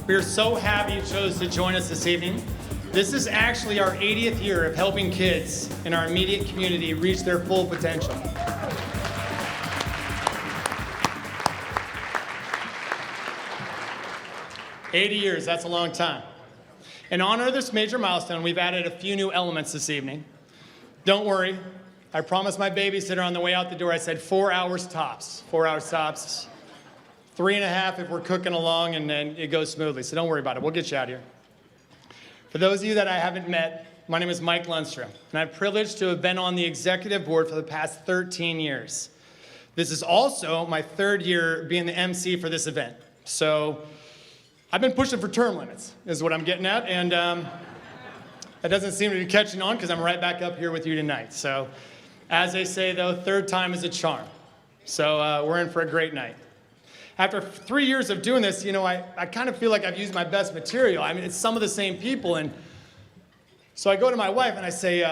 We are so happy you chose to join us this evening. This is actually our 80th year of helping kids in our immediate community reach their full potential. "80 years, that's a long time. In honor of this major milestone, we've added a few new elements this evening. Don't worry, I promised my babysitter on the way out the door, I said 4 hours tops. 4 hours tops. 3.5 if we're cooking along and then it goes smoothly, so don't worry about it. We'll get you out of here. For those of you that I haven't met, my name is Mike Lundstrom, and I'm privileged to have been on the executive board for the past 13 years. This is also my 3rd year being the MC for this event. So I've been pushing for term limits, is what I'm getting at, and that doesn't seem to be catching on because I'm right back up here with you tonight. So as they say, though, 3rd time is a charm. So we're in for a great night. After 3 years of doing this, I kind of feel like I've used my best material. I mean, it's some of the same people. And so I go to my wife and I say,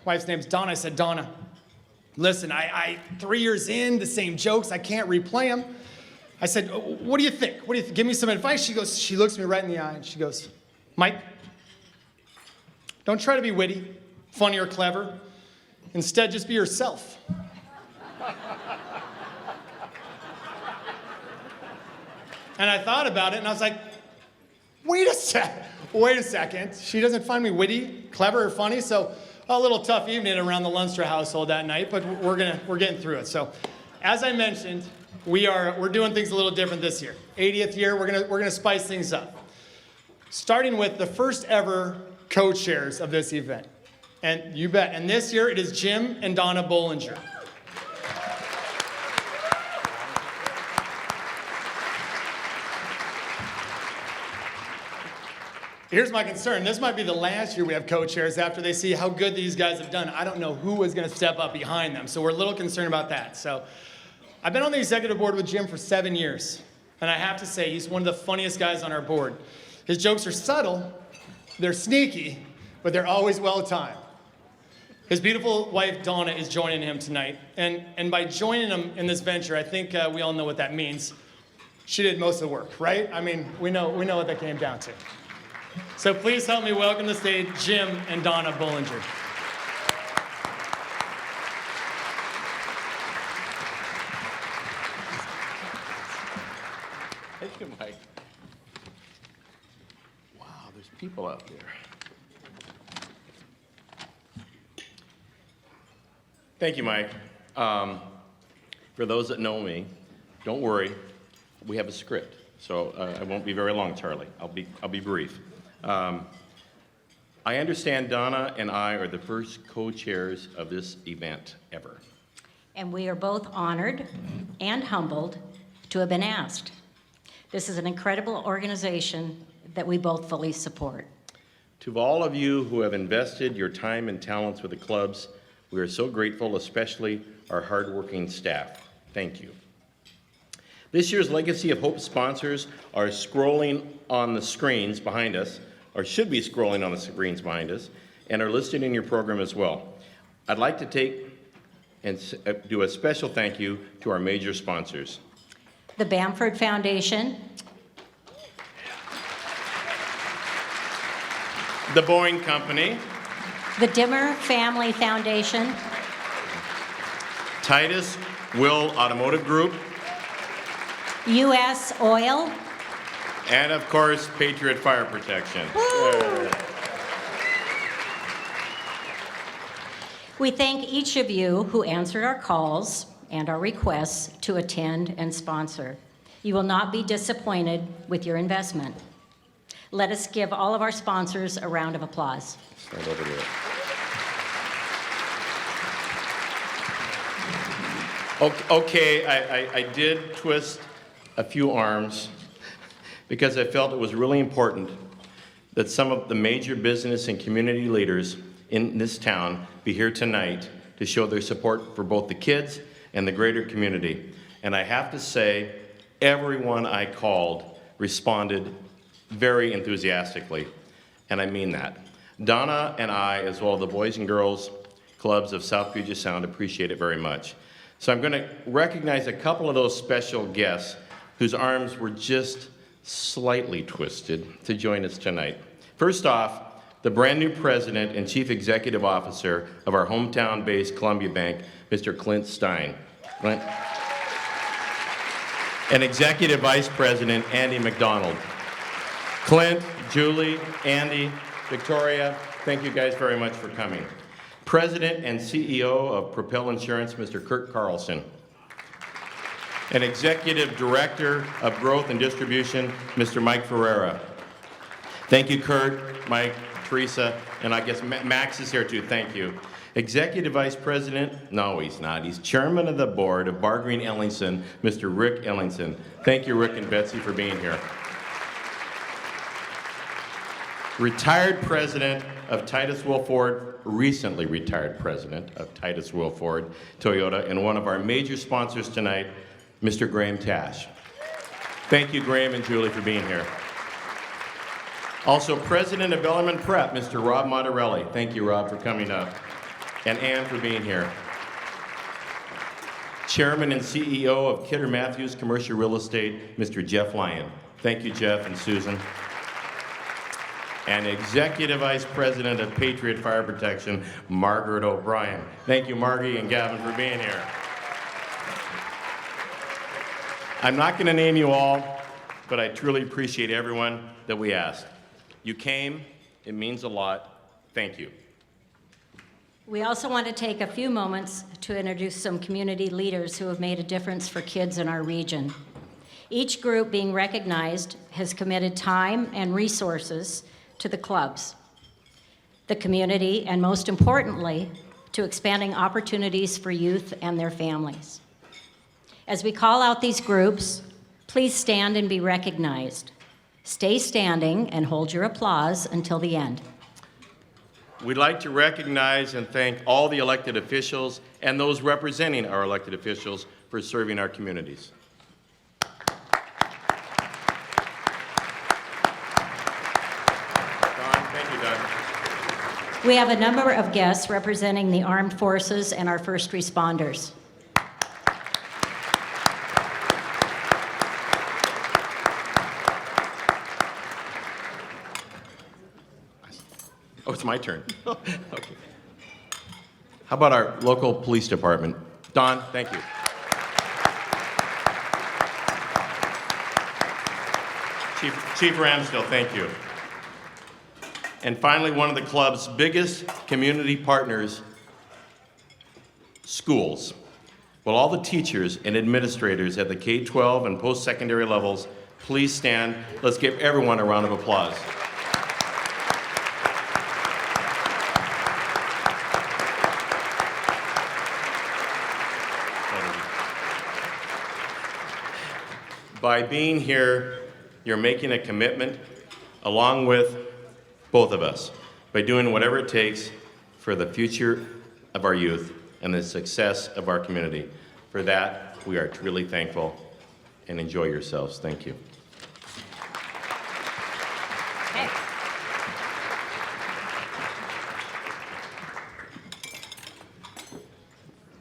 wife's name's Donna. I said, Donna, listen, I 3 years in, the same jokes. I can't replay them. I said, what do you think? Give me some advice. She looks me right in the eye and she goes, Mike, don't try to be witty, funny, or clever. Instead, just be yourself. And I thought about it, and I was like, wait a second. She doesn't find me witty, clever, or funny, so a little tough evening around the Lundstrom household that night, but we're getting through it. So, as I mentioned, we're doing things a little different this year. 80th year, we're gonna spice things up. Starting with the first ever co-chairs of this event. And you bet, and this year it is Jim and Donna Bollinger. Here's my concern. This might be the last year we have co-chairs after they see how good these guys have done. I don't know who is going to step up behind them, so we're a little concerned about that. So I've been on the executive board with Jim for 7 years, and I have to say he's one of the funniest guys on our board. His jokes are subtle, they're sneaky, but they're always well-timed. His beautiful wife, Donna, is joining him tonight, and by joining him in this venture, I think we all know what that means. She did most of the work, right? I mean, we know what that came down to. So please help me welcome to the stage Jim and Donna Bollinger. Thank you, Mike. Wow, there's people out there. Thank you, Mike. For those that know me, don't worry, we have a script, so I won't be very long, Charlie. I'll be brief. I understand Donna and I are the first co-chairs of this event ever. And we are both honored and humbled to have been asked. This is an incredible organization that we both fully support. To all of you who have invested your time and talents with the clubs, we are so grateful, especially our hardworking staff. Thank you. This year's Legacy of Hope sponsors are scrolling on the screens behind us, or should be scrolling on the screens behind us, and are listed in your program as well. I'd like to take and do a special thank you to our major sponsors. The Bamford Foundation, The Boeing Company, the Dimmer Family Foundation, Titus Will Automotive Group, U.S. Oil, and of course, Patriot Fire Protection. We thank each of you who answered our calls and our requests to attend and sponsor. You will not be disappointed with your investment. Let us give all of our sponsors a round of applause. Start over there. Okay, I did twist a few arms because I felt it was really important that some of the major business and community leaders in this town be here tonight to show their support for both the kids and the greater community. And I have to say, everyone I called responded very enthusiastically, and I mean that. Donna and I, as well as the Boys and Girls Clubs of South Puget Sound, appreciate it very much. So I'm going to recognize a couple of those special guests whose arms were just slightly twisted to join us tonight. First off, the brand new president and chief executive officer of our hometown-based Columbia Bank, Mr. Clint Stein. Clint. And executive vice president, Andy McDonald. Clint, Julie, Andy, Victoria, thank you guys very much for coming. President and CEO of Propel Insurance, Mr. Kurt Carlson. And Executive Director of Growth and Distribution, Mr. Mike Ferreira. Thank you, Kurt, Mike, Teresa, and I guess Max is here too, thank you. Executive Vice President, no he's not, he's Chairman of the Board of Bar Green Ellingson, Mr. Rick Ellingson. Thank you, Rick and Betsy, for being here. Retired President of Titus Will Ford, recently retired President of Titus Will Ford Toyota, and one of our major sponsors tonight, Mr. Graham Tash. Thank you, Graham and Julie, for being here. Also, President of Bellarmine Prep, Mr. Rob Monterelli. Thank you, Rob, for coming up. And Ann for being here. Chairman and CEO of Kidder Matthews Commercial Real Estate, Mr. Jeff Lyon. Thank you, Jeff and Susan. And Executive Vice President of Patriot Fire Protection, Margaret O'Brien. Thank you, Margie and Gavin, for being here. I'm not going to name you all, but I truly appreciate everyone that we asked. You came, it means a lot. Thank you. We also want to take a few moments to introduce some community leaders who have made a difference for kids in our region. Each group being recognized has committed time and resources to the clubs, the community, and most importantly, to expanding opportunities for youth and their families. As we call out these groups, please stand and be recognized. Stay standing and hold your applause until the end. We'd like to recognize and thank all the elected officials and those representing our elected officials for serving our communities. Don, thank you, Doug. We have a number of guests representing the armed forces and our first responders. Oh, it's my turn. Okay. How about our local police department? Don, thank you. Chief Ramsdale, thank you. And finally, one of the club's biggest community partners, schools. Will all the teachers and administrators at the K-12 and post-secondary levels please stand? Let's give everyone a round of applause. By being here, you're making a commitment, along with both of us, by doing whatever it takes for the future of our youth and the success of our community. For that, we are truly thankful, and enjoy yourselves. Thank you. Okay.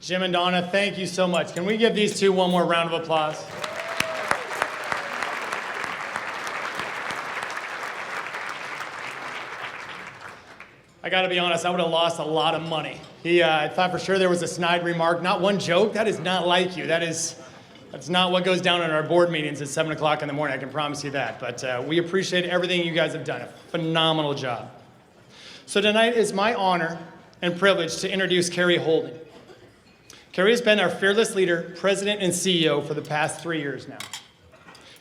Jim and Donna, thank you so much. Can we give these two one more round of applause? I gotta be honest, I would have lost a lot of money. I thought for sure there was a snide remark, not one joke. That is not like you. That's not what goes down in our board meetings at 7 o'clock in the morning, I can promise you that. But we appreciate everything you guys have done, a phenomenal job. So tonight is my honor and privilege to introduce Carrie Holden. Carrie has been our fearless leader, president, and CEO for the past 3 years now.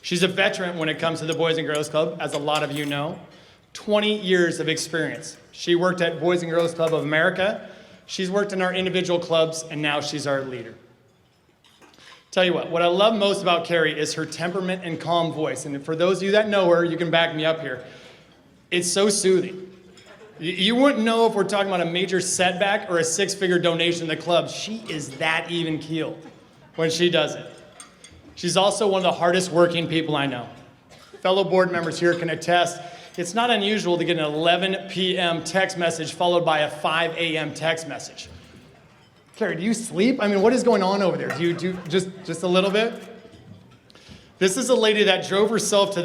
She's a veteran when it comes to the Boys and Girls Club, as a lot of you know. 20 years of experience. She worked at Boys and Girls Club of America. She's worked in our individual clubs, and now she's our leader. Tell you what I love most about Carrie is her temperament and calm voice. And for those of you that know her, you can back me up here. It's so soothing. You wouldn't know if we're talking about a major setback or a six-figure donation to the club. She is that even-keeled when she does it. She's also one of the hardest working people I know. Fellow board members here can attest. It's not unusual to get an 11 p.m. text message followed by a 5 a.m. text message. Carrie, do you sleep? I mean, what is going on over there? Do you just a little bit? This is a lady that drove herself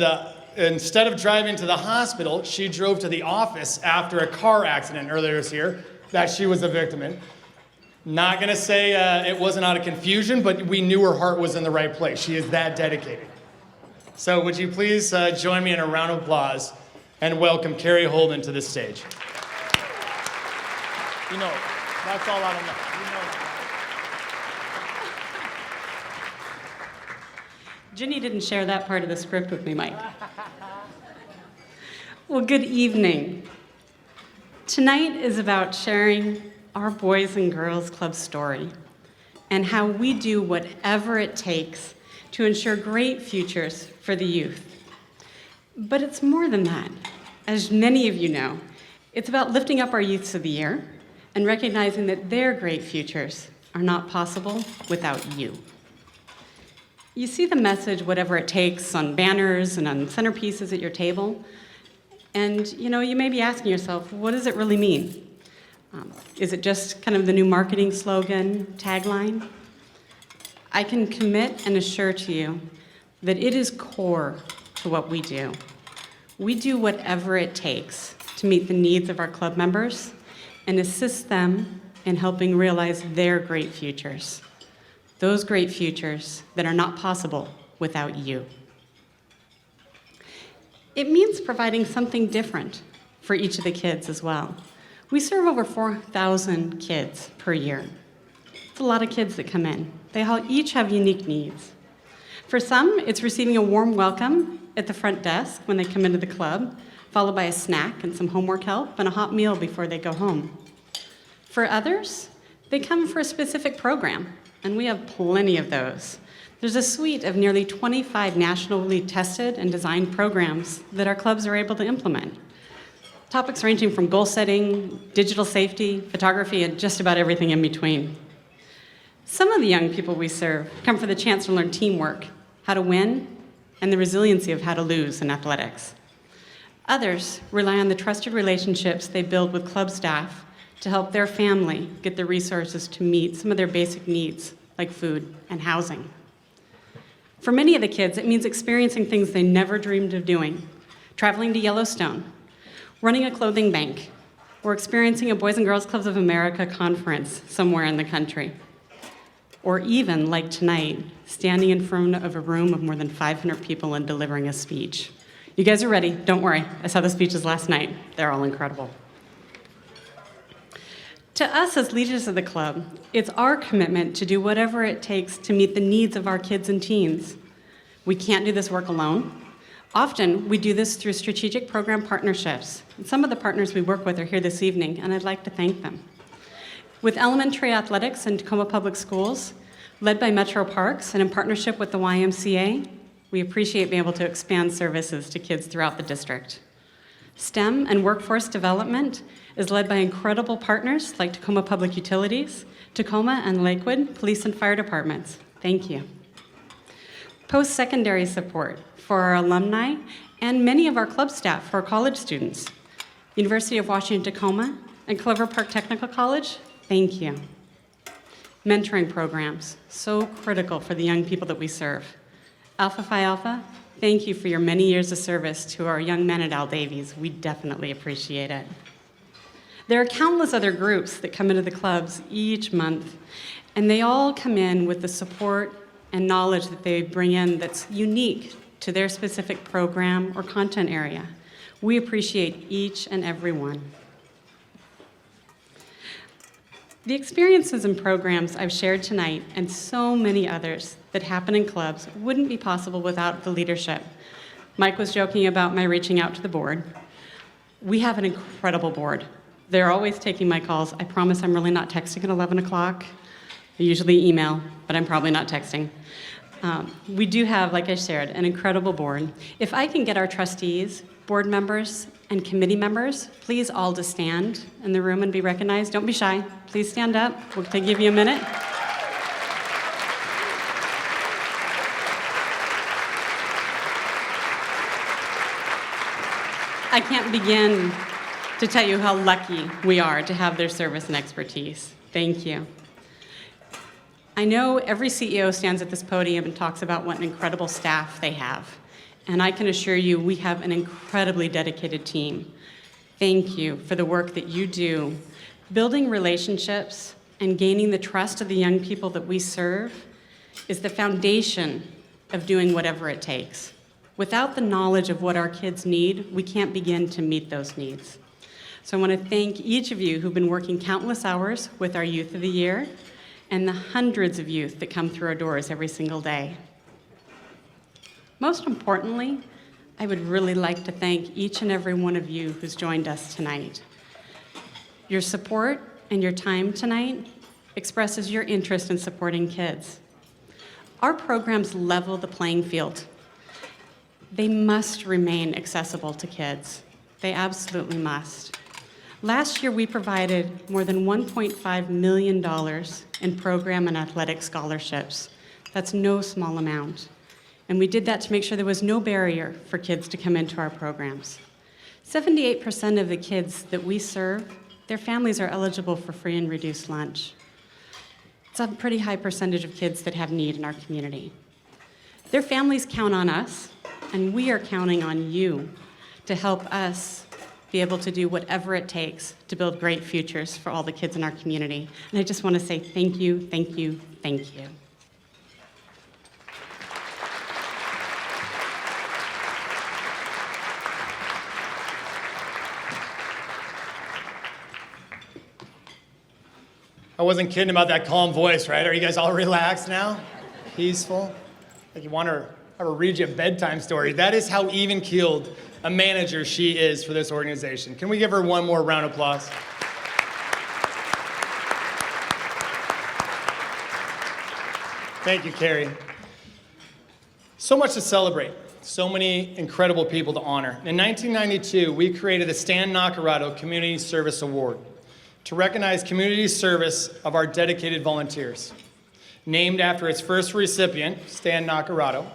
instead of driving to the hospital, she drove to the office after a car accident earlier this year that she was a victim in. Not gonna say it wasn't out of confusion, but we knew her heart was in the right place. She is that dedicated. So would you please join me in a round of applause and welcome Carrie Holden to the stage. You know, that's all I don't know. You know that. Ginny didn't share that part of the script with me, Mike. Well, good evening. Tonight is about sharing our Boys and Girls Club story and how we do whatever it takes to ensure great futures for the youth. But it's more than that. As many of you know, it's about lifting up our youths of the year and recognizing that their great futures are not possible without you. You see the message, whatever it takes, on banners and on centerpieces at your table. And you may be asking yourself, what does it really mean? Is it just kind of the new marketing slogan, tagline? I can commit and assure to you that it is core to what we do. We do whatever it takes to meet the needs of our club members and assist them in helping realize their great futures. Those great futures that are not possible without you. It means providing something different for each of the kids as well. We serve over 4,000 kids per year. It's a lot of kids that come in. They each have unique needs. For some, it's receiving a warm welcome at the front desk when they come into the club, followed by a snack and some homework help and a hot meal before they go home. For others, they come for a specific program, and we have plenty of those. There's a suite of nearly 25 nationally tested and designed programs that our clubs are able to implement. Topics ranging from goal setting, digital safety, photography, and just about everything in between. Some of the young people we serve come for the chance to learn teamwork, how to win, and the resiliency of how to lose in athletics. Others rely on the trusted relationships they build with club staff to help their family get the resources to meet some of their basic needs, like food and housing. For many of the kids, it means experiencing things they never dreamed of doing, traveling to Yellowstone, running a clothing bank, or experiencing a Boys and Girls Clubs of America conference somewhere in the country. Or even, like tonight, standing in front of a room of more than 500 people and delivering a speech. You guys are ready, don't worry. I saw the speeches last night. They're all incredible. To us as leaders of the club, it's our commitment to do whatever it takes to meet the needs of our kids and teens. We can't do this work alone. Often, we do this through strategic program partnerships. And some of the partners we work with are here this evening, and I'd like to thank them. With elementary athletics in Tacoma Public Schools, led by Metro Parks and in partnership with the YMCA, we appreciate being able to expand services to kids throughout the district. STEM and workforce development is led by incredible partners like Tacoma Public Utilities, Tacoma and Lakewood Police and Fire Departments. Thank you. Post-secondary support for our alumni and many of our club staff for our college students. University of Washington Tacoma and Clover Park Technical College, thank you. Mentoring programs, so critical for the young people that we serve. Alpha Phi Alpha, thank you for your many years of service to our young men at Al Davies. We definitely appreciate it. There are countless other groups that come into the clubs each month, and they all come in with the support and knowledge that they bring in that's unique to their specific program or content area. We appreciate each and every one. The experiences and programs I've shared tonight and so many others that happen in clubs wouldn't be possible without the leadership. Mike was joking about my reaching out to the board. We have an incredible board. They're always taking my calls. I promise I'm really not texting at 11 o'clock. I usually email, but I'm probably not texting. We do have, like I shared, an incredible board. If I can get our trustees, board members, and committee members, please all to stand in the room and be recognized. Don't be shy. Please stand up. We'll give you a minute. I can't begin to tell you how lucky we are to have their service and expertise. Thank you. I know every CEO stands at this podium and talks about what an incredible staff they have. And I can assure you, we have an incredibly dedicated team. Thank you for the work that you do. Building relationships and gaining the trust of the young people that we serve is the foundation of doing whatever it takes. Without the knowledge of what our kids need, we can't begin to meet those needs. So I want to thank each of you who've been working countless hours with our Youth of the Year and the hundreds of youth that come through our doors every single day. Most importantly, I would really like to thank each and every one of you who's joined us tonight. Your support and your time tonight expresses your interest in supporting kids. Our programs level the playing field. They must remain accessible to kids. They absolutely must. Last year, we provided more than $1.5 million in program and athletic scholarships. That's no small amount. And we did that to make sure there was no barrier for kids to come into our programs. 78% of the kids that we serve, their families are eligible for free and reduced lunch. It's a pretty high percentage of kids that have need in our community. Their families count on us, and we are counting on you to help us be able to do whatever it takes to build great futures for all the kids in our community. And I just want to say thank you, thank you, thank you. I wasn't kidding about that calm voice, right? Are you guys all relaxed now? Peaceful? Like you want to have her read you a bedtime story. That is how even-keeled a manager she is for this organization. Can we give her one more round of applause? Thank you, Carrie. So much to celebrate. So many incredible people to honor. In 1992, we created the Stan Naccarato Community Service Award to recognize community service of our dedicated volunteers. Named after its first recipient, Stan Naccarato,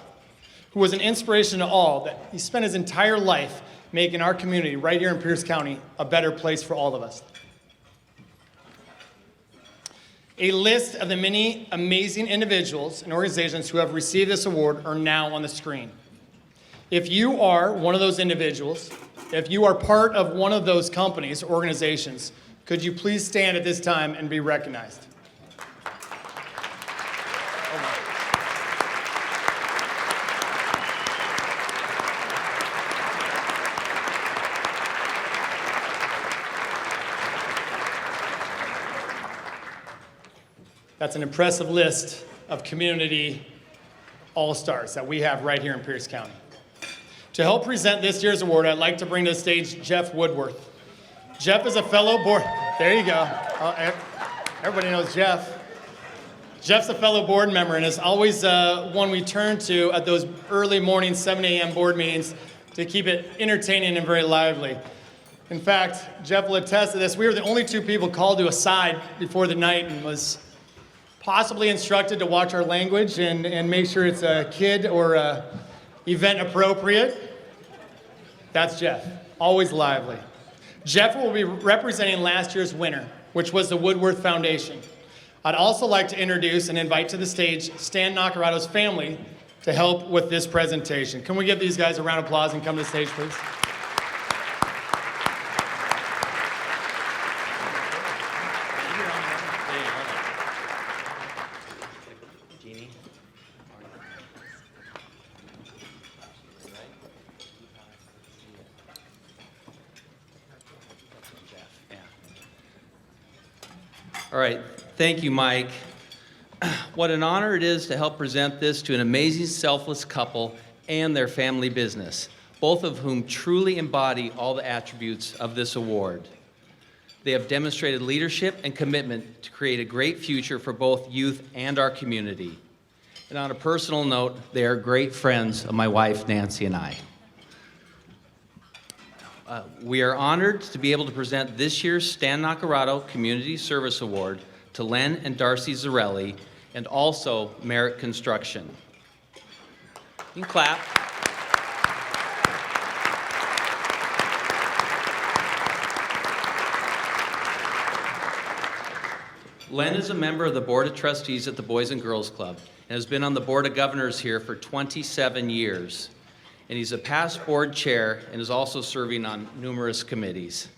who was an inspiration to all, that he spent his entire life making our community right here in Pierce County a better place for all of us. A list of the many amazing individuals and organizations who have received this award are now on the screen. If you are one of those individuals, if you are part of one of those companies or organizations, could you please stand at this time and be recognized? That's an impressive list of community all-stars that we have right here in Pierce County. To help present this year's award, I'd like to bring to the stage Jeff Woodworth. Jeff is a fellow board, there you go. Everybody knows Jeff. Jeff's a fellow board member and is always one we turn to at those early morning 7 a.m. board meetings to keep it entertaining and very lively. In fact, Jeff will attest to this. We were the only two people called to a side before the night and was possibly instructed to watch our language and make sure it's a kid or event appropriate. That's Jeff, always lively. Jeff will be representing last year's winner, which was the Woodworth Foundation. I'd also like to introduce and invite to the stage Stan Naccarato's family to help with this presentation. Can we give these guys a round of applause and come to the stage, please? All right, thank you, Mike. What an honor it is to help present this to an amazing, selfless couple and their family business, both of whom truly embody all the attributes of this award. They have demonstrated leadership and commitment to create a great future for both youth and our community. And on a personal note, they are great friends of my wife, Nancy, and I. We are honored to be able to present this year's Stan Naccarato Community Service Award to Len and Darcy Zarelli, and also Merit Construction. You can clap. Len is a member of the Board of Trustees at the Boys and Girls Club and has been on the Board of Governors here for 27 years. And he's a past board chair and is also serving on numerous committees.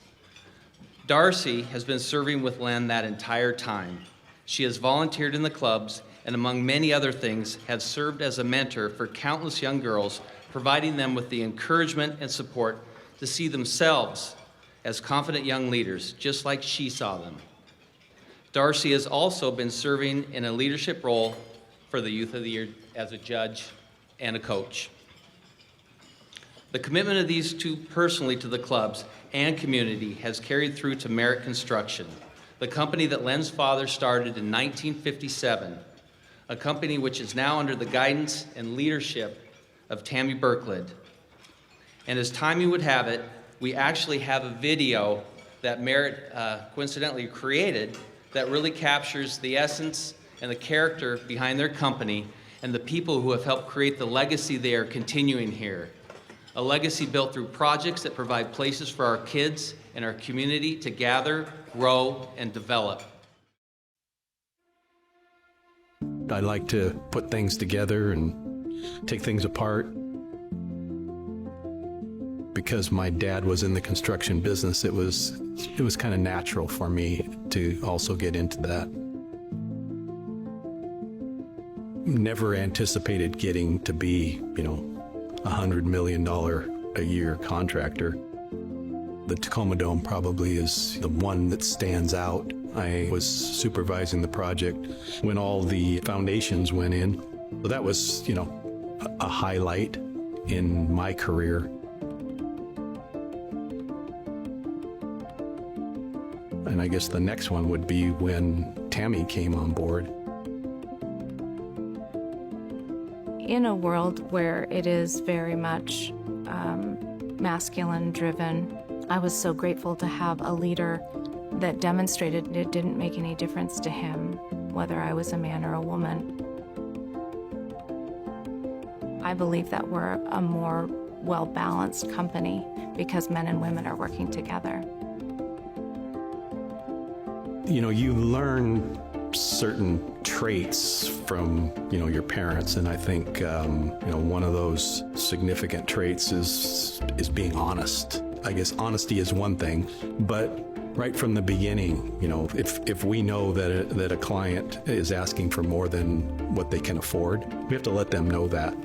Darcy has been serving with Len that entire time. She has volunteered in the clubs and, among many other things, has served as a mentor for countless young girls, providing them with the encouragement and support to see themselves as confident young leaders, just like she saw them. Darcy has also been serving in a leadership role for the Youth of the Year as a judge and a coach. The commitment of these two personally to the clubs and community has carried through to Merit Construction, the company that Len's father started in 1957, a company which is now under the guidance and leadership of Tammy Berklid. And as timing would have it, we actually have a video that Merit coincidentally created that really captures the essence and the character behind their company and the people who have helped create the legacy they are continuing here. A legacy built through projects that provide places for our kids and our community to gather, grow, and develop. I like to put things together and take things apart. Because my dad was in the construction business, it was kind of natural for me to also get into that. Never anticipated getting to be, $100 million a year contractor. The Tacoma Dome probably is the one that stands out. I was supervising the project when all the foundations went in. So that was, a highlight in my career. And I guess the next one would be when Tammy came on board. In a world where it is very much masculine driven, I was so grateful to have a leader that demonstrated it didn't make any difference to him whether I was a man or a woman. I believe that we're a more well-balanced company because men and women are working together. You learn certain traits from, your parents, and I think, one of those significant traits is being honest. I guess honesty is one thing, but right from the beginning, if we know that a client is asking for more than what they can afford, we have to let them know that.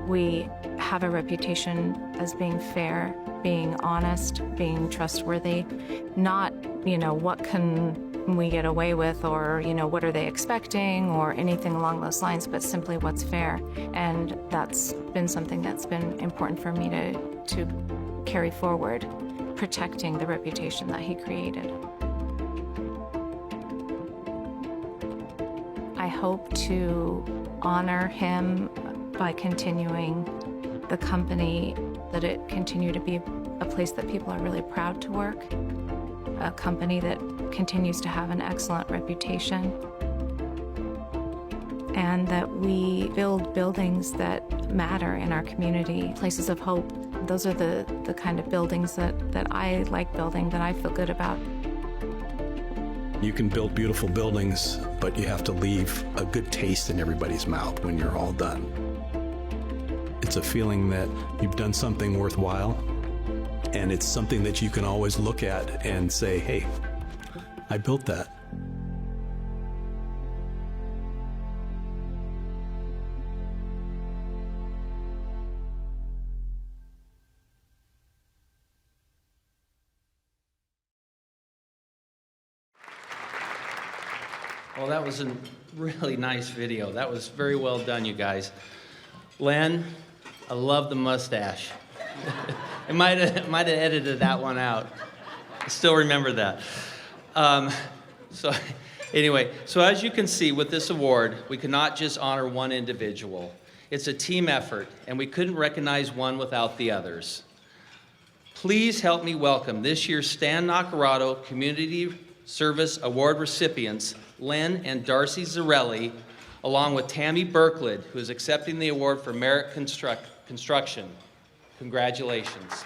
We have a reputation as being fair, being honest, being trustworthy, not, what can we get away with, or, what are they expecting, or anything along those lines, but simply what's fair. And that's been something that's been important for me to carry forward, protecting the reputation that he created. I hope to honor him by continuing the company, that it continue to be a place that people are really proud to work, a company that continues to have an excellent reputation, and that we build buildings that matter in our community, places of hope. Those are the kind of buildings that I like building, that I feel good about. You can build beautiful buildings, but you have to leave a good taste in everybody's mouth when you're all done. It's a feeling that you've done something worthwhile, and it's something that you can always look at and say, hey, I built that. Well, that was a really nice video. That was very well done, you guys. Len, I love the mustache. I might have edited that one out. I still remember that. So as you can see with this award, we cannot just honor one individual. It's a team effort, and we couldn't recognize one without the others. Please help me welcome this year's Stan Naccarato Community Service Award recipients, Len and Darcy Zarelli, along with Tammy Berklid, who is accepting the award for Merit Construction. Congratulations.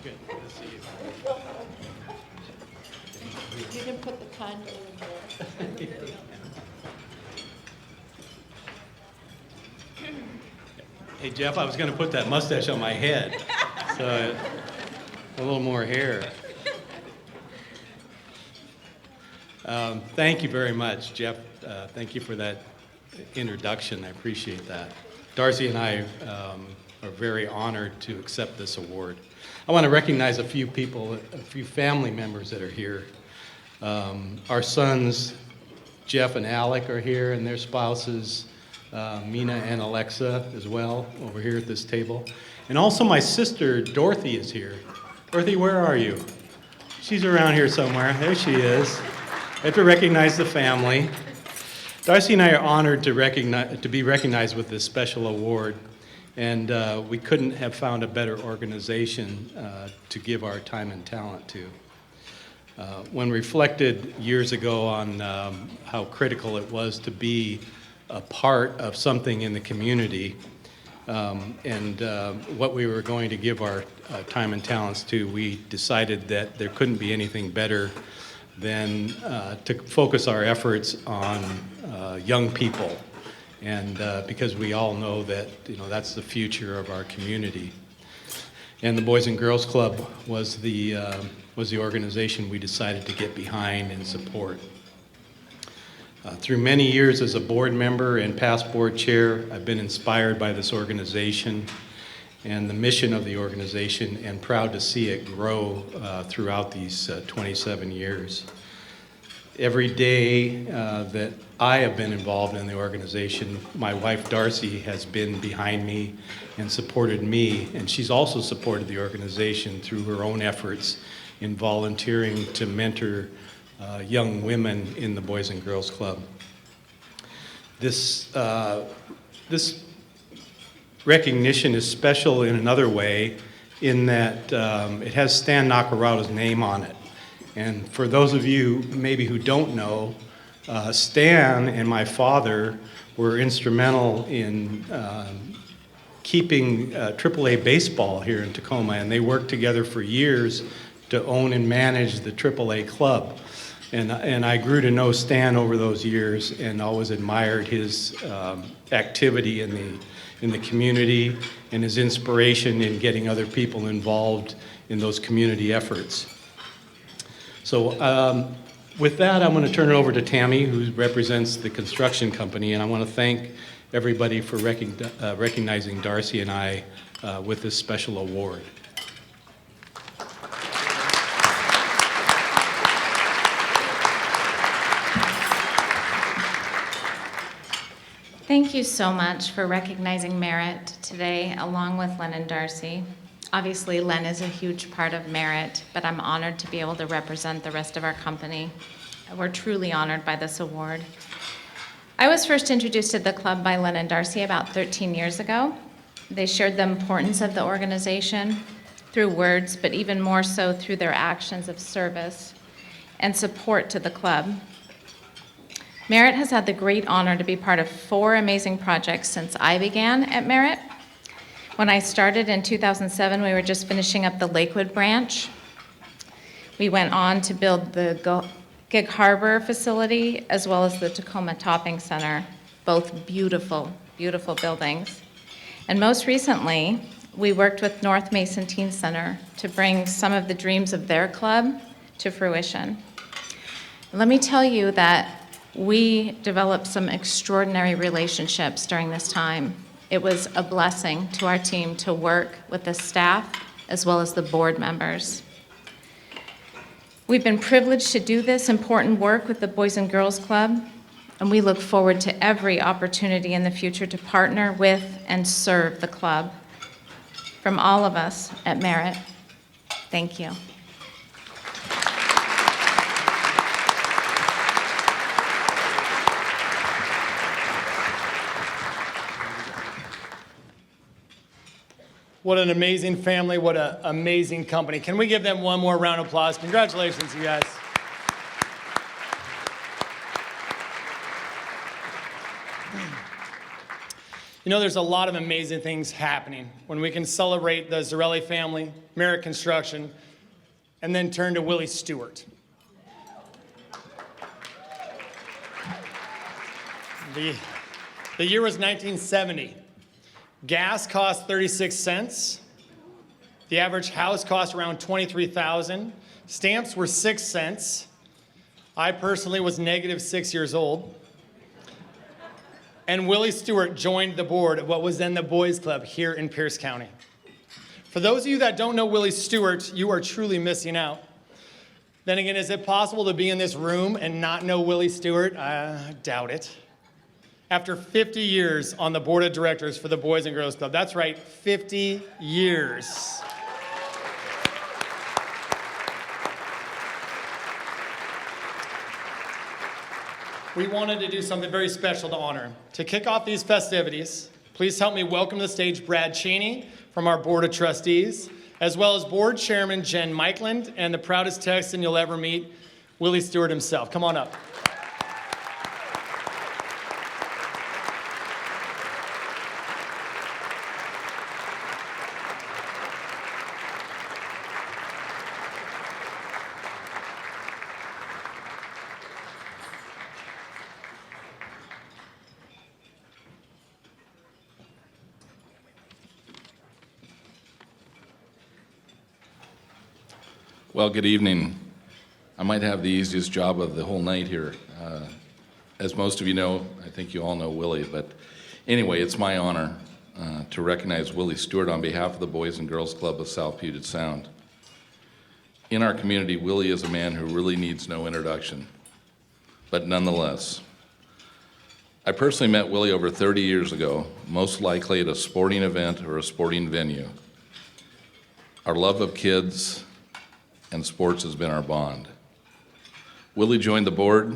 Good to see you. You can put the condo in there. Hey, Jeff, I was going to put that mustache on my head, so a little more hair. Thank you very much, Jeff. Thank you for that introduction. I appreciate that. Darcy and I are very honored to accept this award. I want to recognize a few people, a few family members that are here. Our sons, Jeff and Alec, are here, and their spouses, Mina and Alexa, as well, over here at this table. And also my sister, Dorothy, is here. Dorothy, where are you? She's around here somewhere. There she is. I have to recognize the family. Darcy and I are honored to be recognized with this special award, and we couldn't have found a better organization to give our time and talent to. When reflected years ago on how critical it was to be a part of something in the community and what we were going to give our time and talents to, we decided that there couldn't be anything better than to focus our efforts on young people, and because we all know that that's the future of our community. And the Boys and Girls Club was the organization we decided to get behind and support. Through many years as a board member and past board chair, I've been inspired by this organization and the mission of the organization, and proud to see it grow throughout these 27 years. Every day that I have been involved in the organization, my wife Darcy has been behind me and supported me, and she's also supported the organization through her own efforts in volunteering to mentor young women in the Boys and Girls Club. This recognition is special in another way, in that it has Stan Naccarato's name on it. And for those of you maybe who don't know, Stan and my father were instrumental in keeping AAA baseball here in Tacoma, and they worked together for years to own and manage the AAA club. And I grew to know Stan over those years, and always admired his activity in the community and his inspiration in getting other people involved in those community efforts. So with that, I'm going to turn it over to Tammy, who represents the construction company, and I want to thank everybody for recognizing Darcy and I with this special award. Thank you so much for recognizing Merit today, along with Len and Darcy. Obviously, Len is a huge part of Merit, but I'm honored to be able to represent the rest of our company. We're truly honored by this award. I was first introduced to the club by Len and Darcy about 13 years ago. They shared the importance of the organization through words, but even more so through their actions of service and support to the club. Merit has had the great honor to be part of 4 amazing projects since I began at Merit. When I started in 2007, we were just finishing up the Lakewood branch. We went on to build the Gig Harbor facility, as well as the Tacoma Topping Center, both beautiful, beautiful buildings. And most recently, we worked with North Mason Teen Center to bring some of the dreams of their club to fruition. Let me tell you that we developed some extraordinary relationships during this time. It was a blessing to our team to work with the staff as well as the board members. We've been privileged to do this important work with the Boys and Girls Club, and we look forward to every opportunity in the future to partner with and serve the club. From all of us at Merit, thank you. What an amazing family, what an amazing company. Can we give them one more round of applause? Congratulations, you guys. You know, there's a lot of amazing things happening when we can celebrate the Zarelli family, Merritt Construction, and then turn to Willie Stewart. The year was 1970. Gas cost 36 cents. The average house cost around $23,000. Stamps were 6 cents. I personally was negative 6 years old. And Willie Stewart joined the board of what was then the Boys Club here in Pierce County. For those of you that don't know Willie Stewart, you are truly missing out. Then again, is it possible to be in this room and not know Willie Stewart? I doubt it. After 50 years on the board of directors for the Boys and Girls Club, that's right, 50 years. We wanted to do something very special to honor him. To kick off these festivities, please help me welcome to the stage Brad Cheney from our Board of Trustees, as well as Board Chairman Jen Mikeland and the proudest Texan you'll ever meet, Willie Stewart himself. Come on up. Well, good evening. I might have the easiest job of the whole night here. As most of you know, I think you all know Willie, but anyway, it's my honor to recognize Willie Stewart on behalf of the Boys and Girls Club of South Puget Sound. In our community, Willie is a man who really needs no introduction, but nonetheless. I personally met Willie over 30 years ago, most likely at a sporting event or a sporting venue. Our love of kids and sports has been our bond. Willie joined the board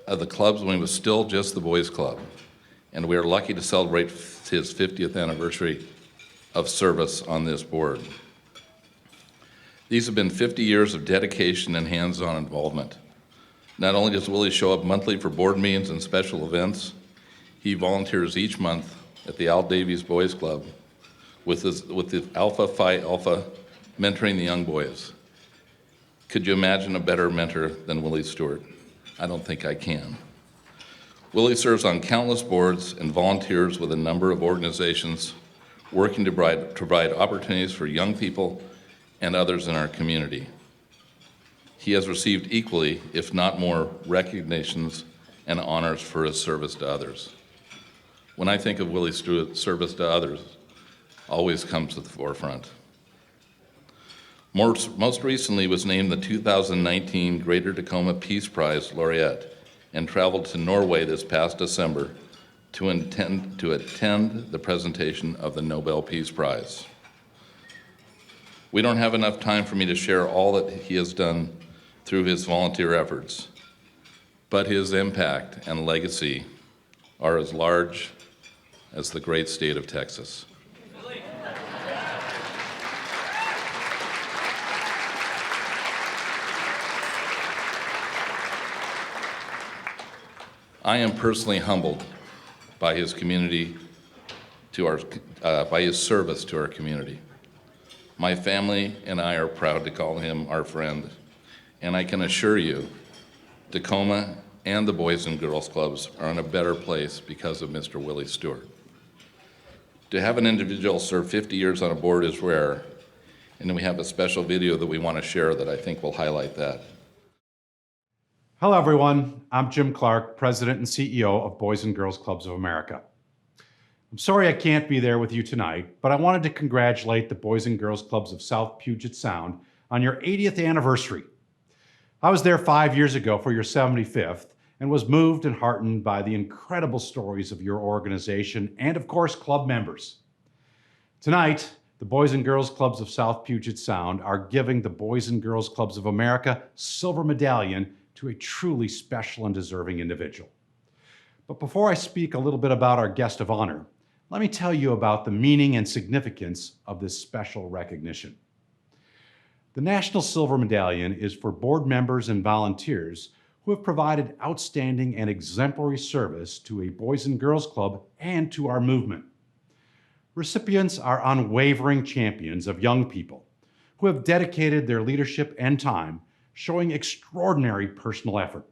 of the clubs when he was still just the Boys Club, and we are lucky to celebrate his 50th anniversary of service on this board. These have been 50 years of dedication and hands-on involvement. Not only does Willie show up monthly for board meetings and special events, he volunteers each month at the Al Davies Boys Club with the Alpha Phi Alpha mentoring the young boys. Could you imagine a better mentor than Willie Stewart? I don't think I can. Willie serves on countless boards and volunteers with a number of organizations working to provide opportunities for young people and others in our community. He has received equally, if not more, recognitions and honors for his service to others. When I think of Willie Stewart's service to others, always comes to the forefront. Most recently was named the 2019 Greater Tacoma Peace Prize laureate and traveled to Norway this past December to attend the presentation of the Nobel Peace Prize. We don't have enough time for me to share all that he has done through his volunteer efforts, but his impact and legacy are as large as the great state of Texas. I am personally humbled by his community by his service to our community. My family and I are proud to call him our friend, and I can assure you, Tacoma and the Boys and Girls Clubs are in a better place because of Mr. Willie Stewart. To have an individual serve 50 years on a board is rare, and we have a special video that we want to share that I think will highlight that. Hello, everyone. I'm Jim Clark, President and CEO of Boys and Girls Clubs of America. I'm sorry I can't be there with you tonight, but I wanted to congratulate the Boys and Girls Clubs of South Puget Sound on your 80th anniversary. I was there 5 years ago for your 75th and was moved and heartened by the incredible stories of your organization and, of course, club members. Tonight, the Boys and Girls Clubs of South Puget Sound are giving the Boys and Girls Clubs of America Silver Medallion to a truly special and deserving individual. But before I speak a little bit about our guest of honor, let me tell you about the meaning and significance of this special recognition. The National Silver Medallion is for board members and volunteers who who have provided outstanding and exemplary service to a Boys and Girls Club and to our movement. Recipients are unwavering champions of young people who have dedicated their leadership and time, showing extraordinary personal effort.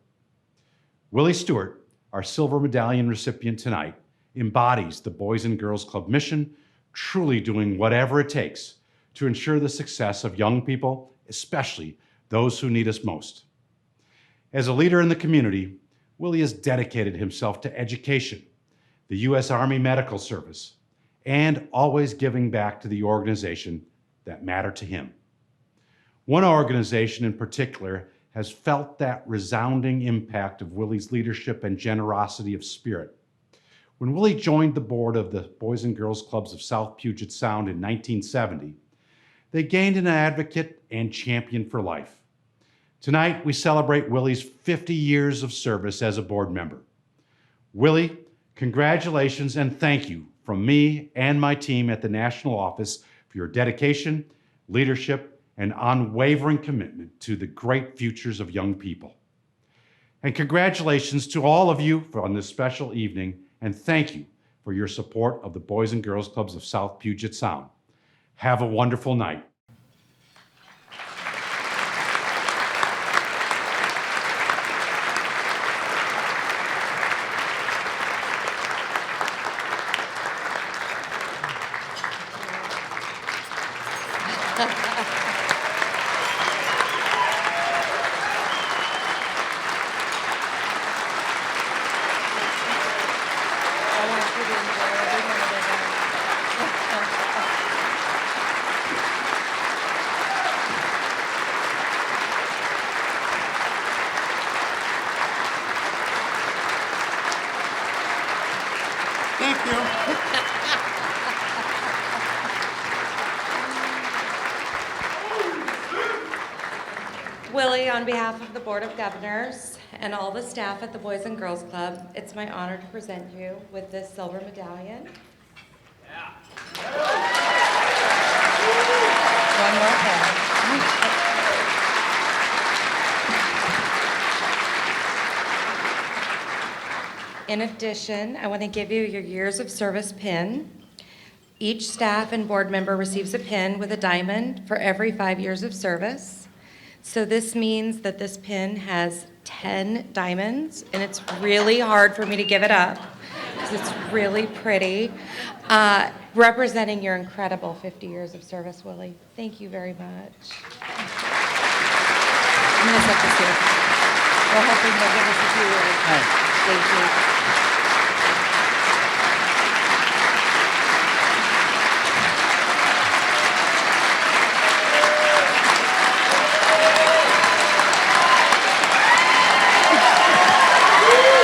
Willie Stewart, our Silver Medallion recipient tonight, embodies the Boys and Girls Club mission, truly doing whatever it takes to ensure the success of young people, especially those who need us most. As a leader in the community, Willie has dedicated himself to education, the U.S. Army Medical Service, and always giving back to the organization that matter to him. One organization in particular has felt that resounding impact of Willie's leadership and generosity of spirit. When Willie joined the board of the Boys and Girls Clubs of South Puget Sound in 1970, they gained an advocate and champion for life. Tonight, we celebrate Willie's 50 years of service as a board member. Willie, congratulations and thank you from me and my team at the National Office for your dedication, leadership, and unwavering commitment to the great futures of young people. And congratulations to all of you on this special evening, and thank you for your support of the Boys and Girls Clubs of South Puget Sound. Have a wonderful night. Thank you. Willie, on behalf of the Board of Governors and all the staff at the Boys and Girls Club, it's my honor to present you with this silver medallion. One more pen. In addition, I want to give you your years of service pin. Each staff and board member receives a pin with a diamond for every 5 years of service. So this means that this pin has 10 diamonds, and it's really hard for me to give it up because it's really pretty, representing your incredible 50 years of service, Willie. Thank you very much. I'm going to set this here. We're hoping they'll give us a few words. Thank you.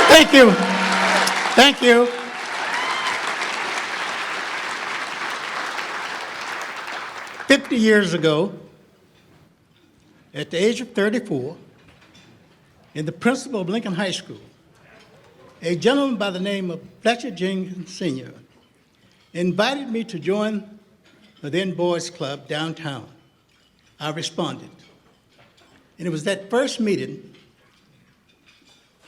Thank you. Thank you. "50 years ago, at the age of 34, in the principal of Lincoln High School, a gentleman by the name of Fletcher Jenkins Sr. invited me to join the then Boys Club downtown. I responded. And it was that first meeting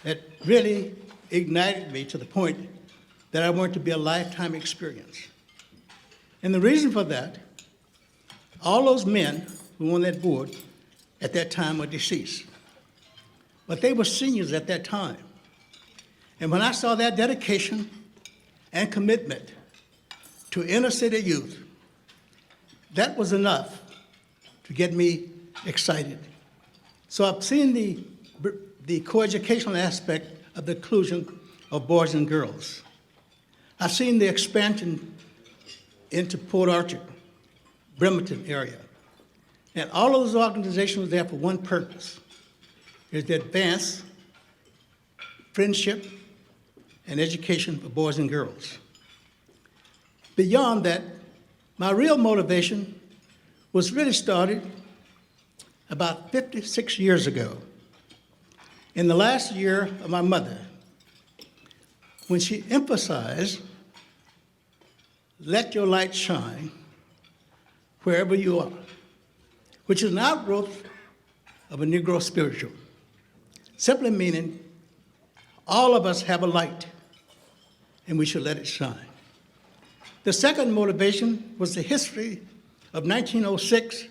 that really ignited me to the point that I wanted to be a lifetime experience. And the reason for that, all those men who were on that board at that time were deceased. But they were seniors at that time. And when I saw that dedication and commitment to inner city youth, that was enough to get me excited. So I've seen the coeducational aspect of the inclusion of boys and girls. I've seen the expansion into Port Orchard, Bremerton area. And all of those organizations were there for one purpose, is to advance friendship and education for boys and girls. Beyond that, my real motivation was really started about 56 years ago, in the last year of my mother, when she emphasized, "Let your light shine wherever you are," which is an outgrowth of a Negro spiritual. simply meaning all of us have a light, and we should let it shine. The second motivation was the history of 1906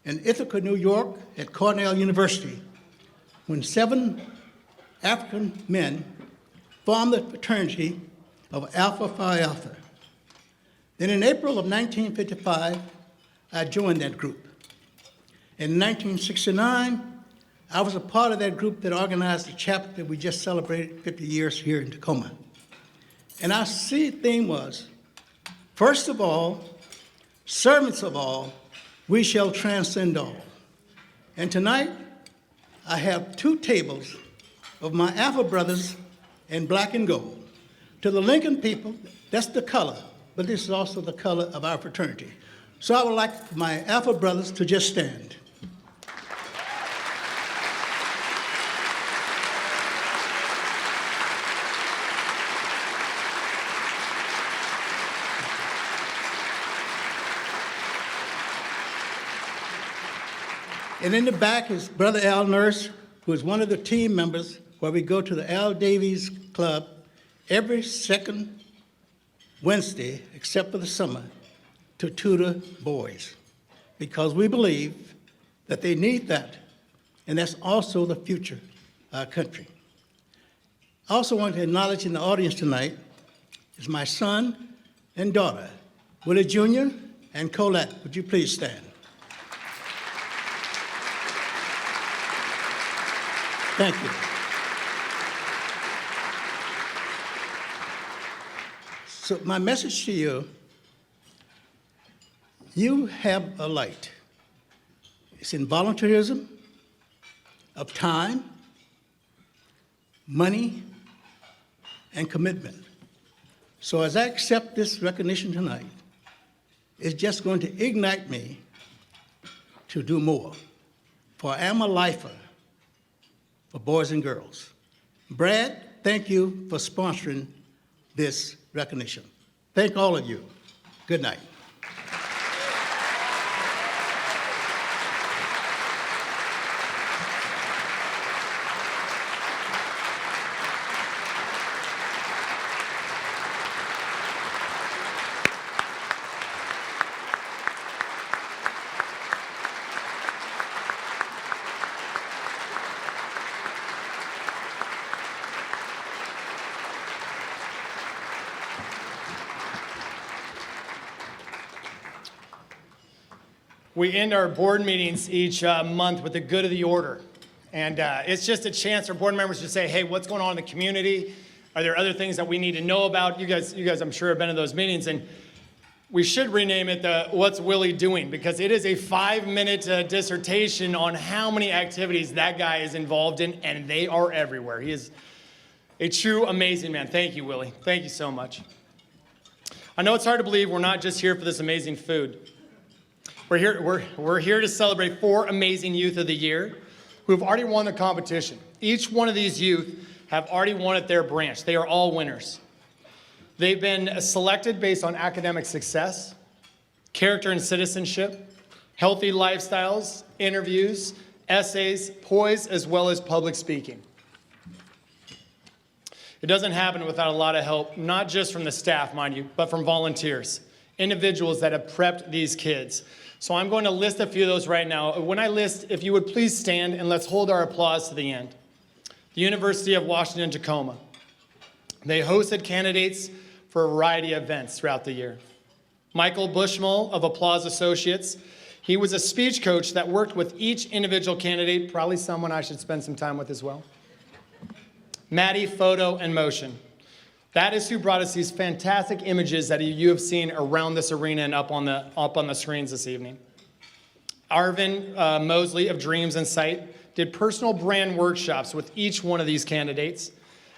in Ithaca, New York, at Cornell University, when 7 African men formed the fraternity of Alpha Phi Alpha. Then in April of 1955, I joined that group. In 1969, I was a part of that group that organized the chapter that we just celebrated 50 years here in Tacoma. And our theme was, first of all, servants of all, we shall transcend all. And tonight, I have 2 tables of my Alpha brothers in black and gold. To the Lincoln people, that's the color, but this is also the color of our fraternity. So I would like my Alpha brothers to just stand. And in the back is Brother Al Nurse, who is one of the team members where we go to the Al Davies Club every second Wednesday, except for the summer, to tutor boys, because we believe that they need that, and that's also the future of our country. I also want to acknowledge in the audience tonight is my son and daughter, Willie Jr. and Colette. Would you please stand? Thank you. So my message to you, you have a light. It's in volunteerism, of time, money, and commitment. So as I accept this recognition tonight, it's just going to ignite me to do more. For I am a lifer for boys and girls. Brad, thank you for sponsoring this recognition. Thank all of you. Good night. We end our board meetings each month with the good of the order. And it's just a chance for board members to say, hey, what's going on in the community? Are there other things that we need to know about? You guys, I'm sure, have been in those meetings. And we should rename it the What's Willie Doing? Because it is a 5-minute dissertation on how many activities that guy is involved in, and they are everywhere. He is a true amazing man. Thank you, Willie. Thank you so much. I know it's hard to believe we're not just here for this amazing food. We're here to celebrate 4 amazing youth of the year who have already won the competition. Each one of these youth have already won at their branch. They are all winners. They've been selected based on academic success, character and citizenship, healthy lifestyles, interviews, essays, poise, as well as public speaking. It doesn't happen without a lot of help, not just from the staff, mind you, but from volunteers, individuals that have prepped these kids. So I'm going to list a few of those right now. When I list, if you would please stand and let's hold our applause to the end. The University of Washington, Tacoma. They hosted candidates for a variety of events throughout the year. Michael Bushmull of Applause Associates. He was a speech coach that worked with each individual candidate, probably someone I should spend some time with as well. Maddie Photo and Motion. That is who brought us these fantastic images that you have seen around this arena and up on the screens this evening. Arvin Mosley of Dreams and Sight did personal brand workshops with each one of these candidates,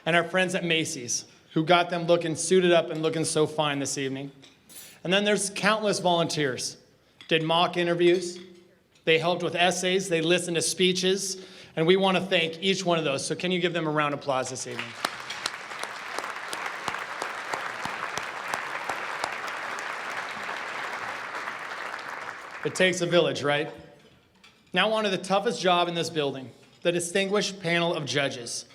and our friends at Macy's, who got them looking suited up and looking so fine this evening. And then there's countless volunteers. Did mock interviews, they helped with essays, they listened to speeches, and we want to thank each one of those. So can you give them a round of applause this evening? It takes a village, right? Now on to the toughest job in this building, the distinguished panel of judges.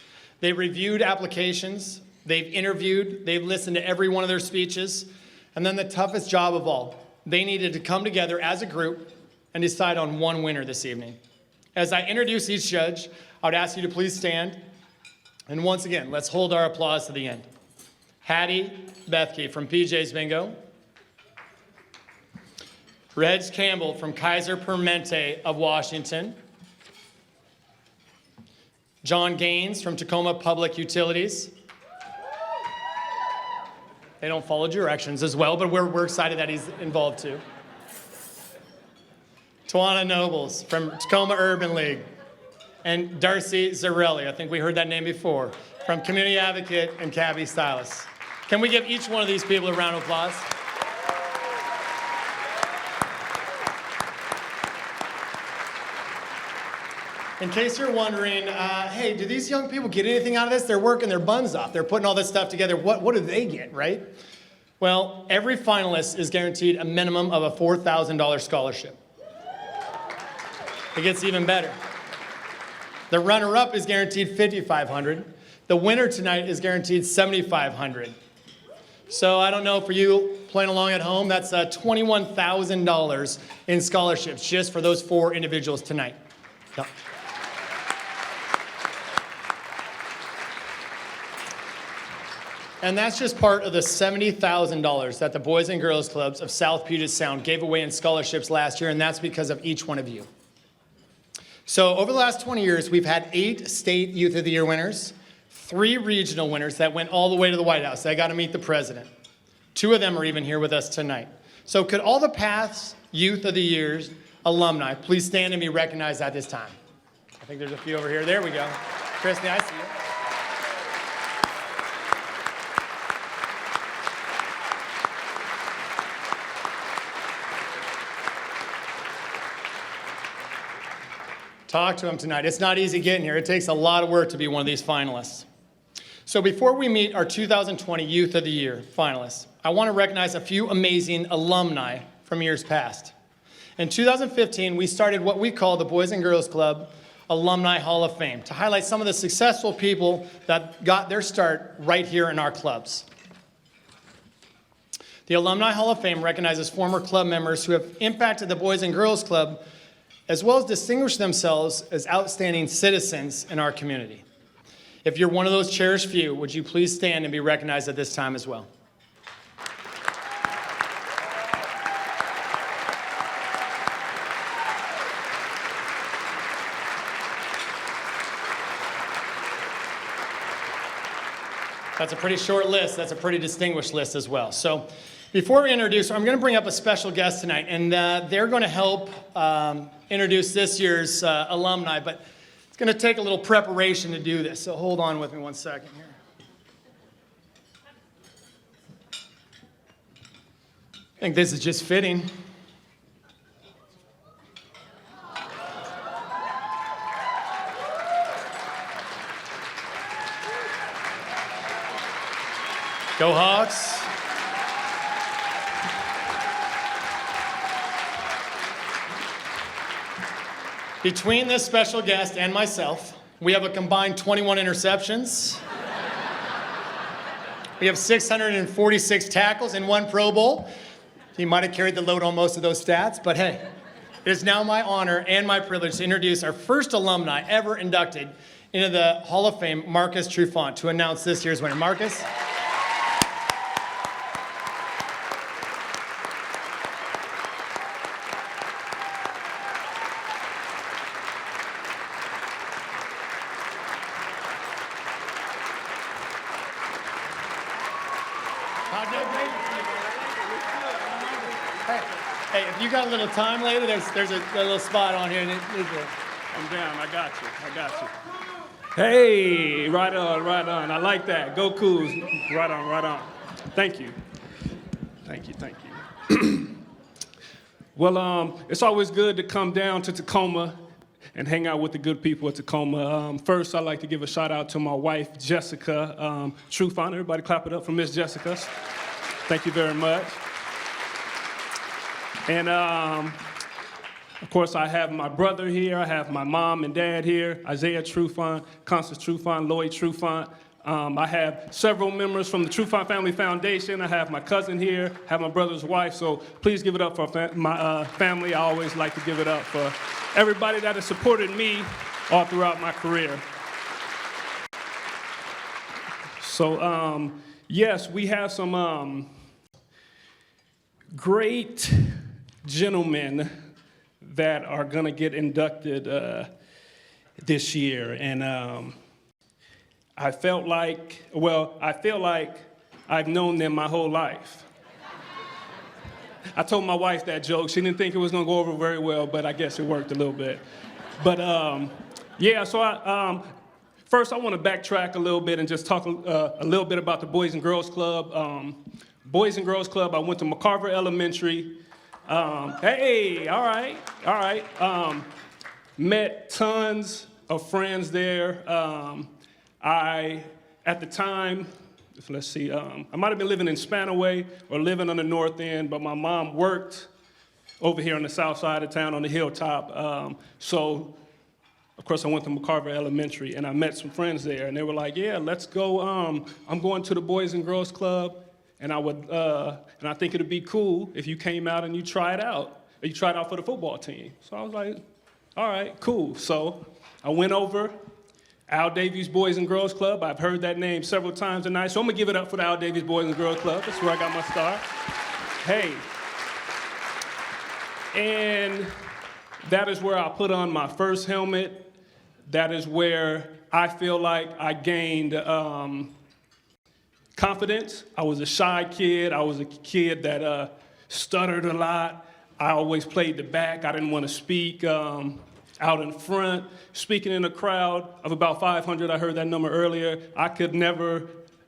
They've reviewed applications, they've interviewed, they've listened to every one of their speeches, and then the toughest job of all, they needed to come together as a group and decide on one winner this evening. As I introduce each judge, I would ask you to please stand. And once again, let's hold our applause to the end. Hattie Bethke from PJ's Bingo. Reg Campbell from Kaiser Permanente of Washington. John Gaines from Tacoma Public Utilities. They don't follow directions as well, but we're excited that he's involved too. Tawana Nobles from Tacoma Urban League. And Darcy Zarelli, I think we heard that name before, from Community Advocate and Cabby Stylist. Can we give each one of these people a round of applause? In case you're wondering, hey, do these young people get anything out of this? They're working their buns off. They're putting all this stuff together. What do they get, right? Well, every finalist is guaranteed a minimum of a $4,000 scholarship. It gets even better. The runner-up is guaranteed $5,500. The winner tonight is guaranteed $7,500. So I don't know, for you playing along at home, that's $21,000 in scholarships just for those 4 individuals tonight. Yep. And that's just part of the $70,000 that the Boys and Girls Clubs of South Puget Sound gave away in scholarships last year, and that's because of each one of you. So over the last 20 years, we've had 8 state Youth of the Year winners, 3 regional winners that went all the way to the White House. They got to meet the president. 2 of them are even here with us tonight. So could all the past Youth of the Year's alumni please stand and be recognized at this time? I think there's a few over here. There we go. Christy, I see you. Talk to them tonight. It's not easy getting here. It takes a lot of work to be one of these finalists. So before we meet our 2020 Youth of the Year finalists, I want to recognize a few amazing alumni from years past. In 2015, we started what we call the Boys and Girls Club Alumni Hall of Fame to highlight some of the successful people that got their start right here in our clubs. The Alumni Hall of Fame recognizes former club members who have impacted the Boys and Girls Club as well as distinguished themselves as outstanding citizens in our community. If you're one of those cherished few, would you please stand and be recognized at this time as well? That's a pretty short list. That's a pretty distinguished list as well. So before we introduce, I'm going to bring up a special guest tonight, and they're going to help introduce this year's alumni, but it's going to take a little preparation to do this, so hold on with me one second here. I think this is just fitting. Go Hawks. Between this special guest and myself, we have a combined 21 interceptions. We have 646 tackles and 1 Pro Bowl. He might have carried the load on most of those stats, but hey, it is now my honor and my privilege to introduce our first alumni ever inducted into the Hall of Fame, Marcus Trufant, to announce this year's winner. Marcus. Hey, if you got a little time later, there's a little spot on here. I'm down. I got you. Hey, right on. I like that. Go Cougs. Right on. Thank you. Well, it's always good to come down to Tacoma and hang out with the good people at Tacoma. First, I'd like to give a shout out to my wife, Jessica Trufant. Everybody clap it up for Miss Jessica. Thank you very much. And Of course, I have my brother here. I have my mom and dad here, Isaiah Trufant, Constance Trufant, Lloyd Trufant. I have several members from the Trufant Family Foundation. I have my cousin here, I have my brother's wife, so please give it up for my family. I always like to give it up for everybody that has supported me all throughout my career. So, yes, we have some great gentlemen that are going to get inducted this year. And I feel like I've known them my whole life. I told my wife that joke. She didn't think it was going to go over very well, but I guess it worked a little bit. But yeah, so first I want to backtrack a little bit and just talk a little bit about the Boys and Girls Club. Boys and Girls Club, I went to McCarver Elementary. Hey, all right. Met tons of friends there. At the time, let's see, I might have been living in Spanaway or living on the north end, but my mom worked over here on the south side of town on the hilltop. So, of course, I went to McCarver Elementary, and I met some friends there, and they were like, yeah, let's go. I'm going to the Boys and Girls Club. And I think it'd be cool if you came out and you tried out. Or you tried out for the football team. So I was like, all right, cool. So I went over, Al Davies Boys and Girls Club. I've heard that name several times tonight, so I'm gonna give it up for the Al Davies Boys and Girls Club. That's where I got my start. Hey. And that is where I put on my first helmet. That is where I feel like I gained confidence. I was a shy kid. I was a kid that stuttered a lot. I always played the back. I didn't want to speak out in front. Speaking in a crowd of about 500, I heard that number earlier. I could never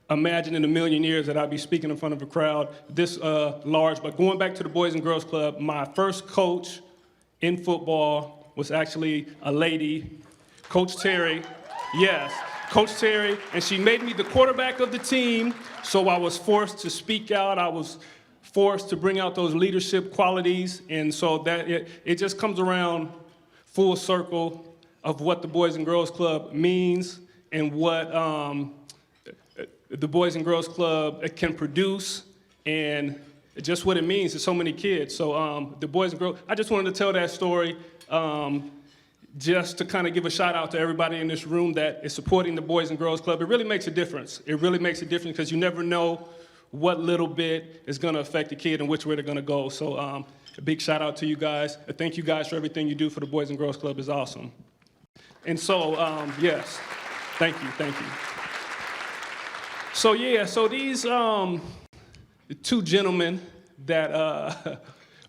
imagine in a million years that I'd be speaking in front of a crowd this large. But going back to the Boys and Girls Club, my first coach in football was actually a lady, Coach Terry. Yes. Coach Terry, and she made me the quarterback of the team, so I was forced to speak out. I was forced to bring out those leadership qualities, and so that it just comes around full circle of what the Boys and Girls Club means and what the Boys and Girls Club can produce, and just what it means to so many kids. So the Boys and Girls, I just wanted to tell that story. Just to kind of give a shout out to everybody in this room that is supporting the Boys and Girls Club. It really makes a difference. It really makes a difference because you never know what little bit is going to affect the kid and which way they're going to go. So a big shout out to you guys. Thank you guys for everything you do for the Boys and Girls Club. Is awesome. And so, yes, thank you. So yeah, so these two gentlemen that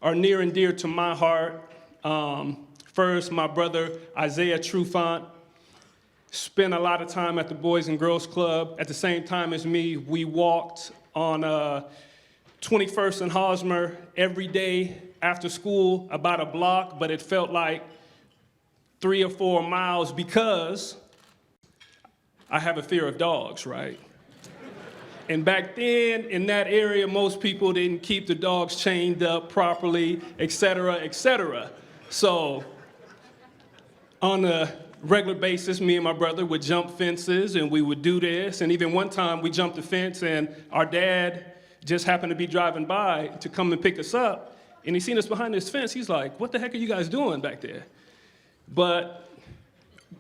are near and dear to my heart. First, my brother, Isaiah Trufant, spent a lot of time at the Boys and Girls Club. At the same time as me, we walked on 21st and Hosmer every day after school, about a block, but it felt like 3 or 4 miles because I have a fear of dogs, right? And back then, in that area, most people didn't keep the dogs chained up properly, et cetera. So, on a regular basis, me and my brother would jump fences and we would do this. And even one time we jumped a fence and our dad just happened to be driving by to come and pick us up. And he seen us behind this fence. He's like, what the heck are you guys doing back there? But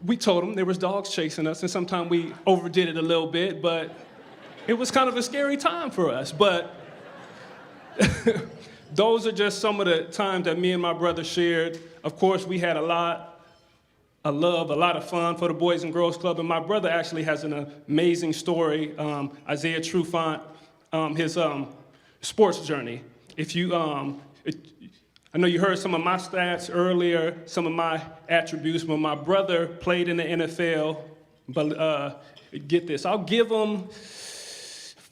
we told him there was dogs chasing us, and sometimes we overdid it a little bit, but it was kind of a scary time for us. But those are just some of the times that me and my brother shared. Of course, we had a lot of love, a lot of fun for the Boys and Girls Club, and my brother actually has an amazing story, Isaiah Trufant, his sports journey. I know you heard some of my stats earlier, some of my attributes, but my brother played in the NFL, but get this, I'll give him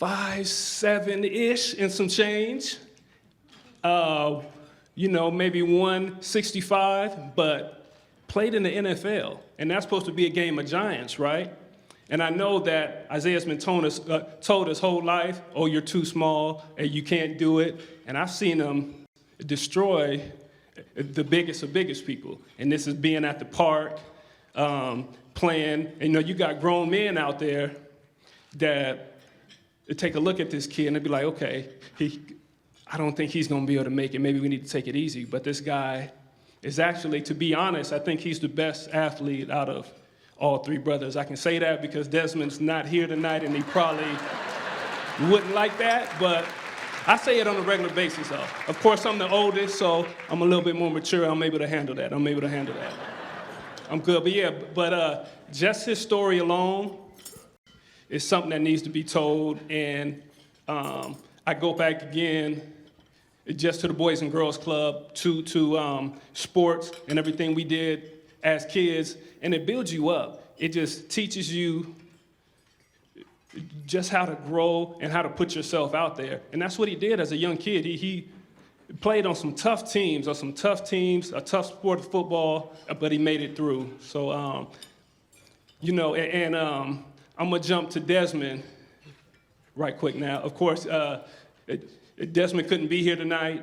5'7" and some change, maybe 165, but played in the NFL, and that's supposed to be a game of giants, right? And I know that Isaiah's been told his whole life, oh, you're too small, and you can't do it. And I've seen him destroy the biggest of biggest people. And this is being at the park, playing. And, you know, you got grown men out there that take a look at this kid and they be like, okay, I don't think he's gonna be able to make it. Maybe we need to take it easy. But this guy is actually, to be honest, I think he's the best athlete out of all three brothers. I can say that because Desmond's not here tonight and he probably wouldn't like that, but I say it on a regular basis though. Of course, I'm the oldest, so I'm a little bit more mature. I'm able to handle that. I'm good, but yeah, just his story alone is something that needs to be told, and I go back again just to the Boys and Girls Club, to sports and everything we did as kids, and it builds you up. It just teaches you just how to grow and how to put yourself out there. And that's what he did as a young kid. He played on some tough teams, a tough sport of football, but he made it through. So, you know, and I'm gonna jump to Desmond right quick now. Of course, Desmond couldn't be here tonight,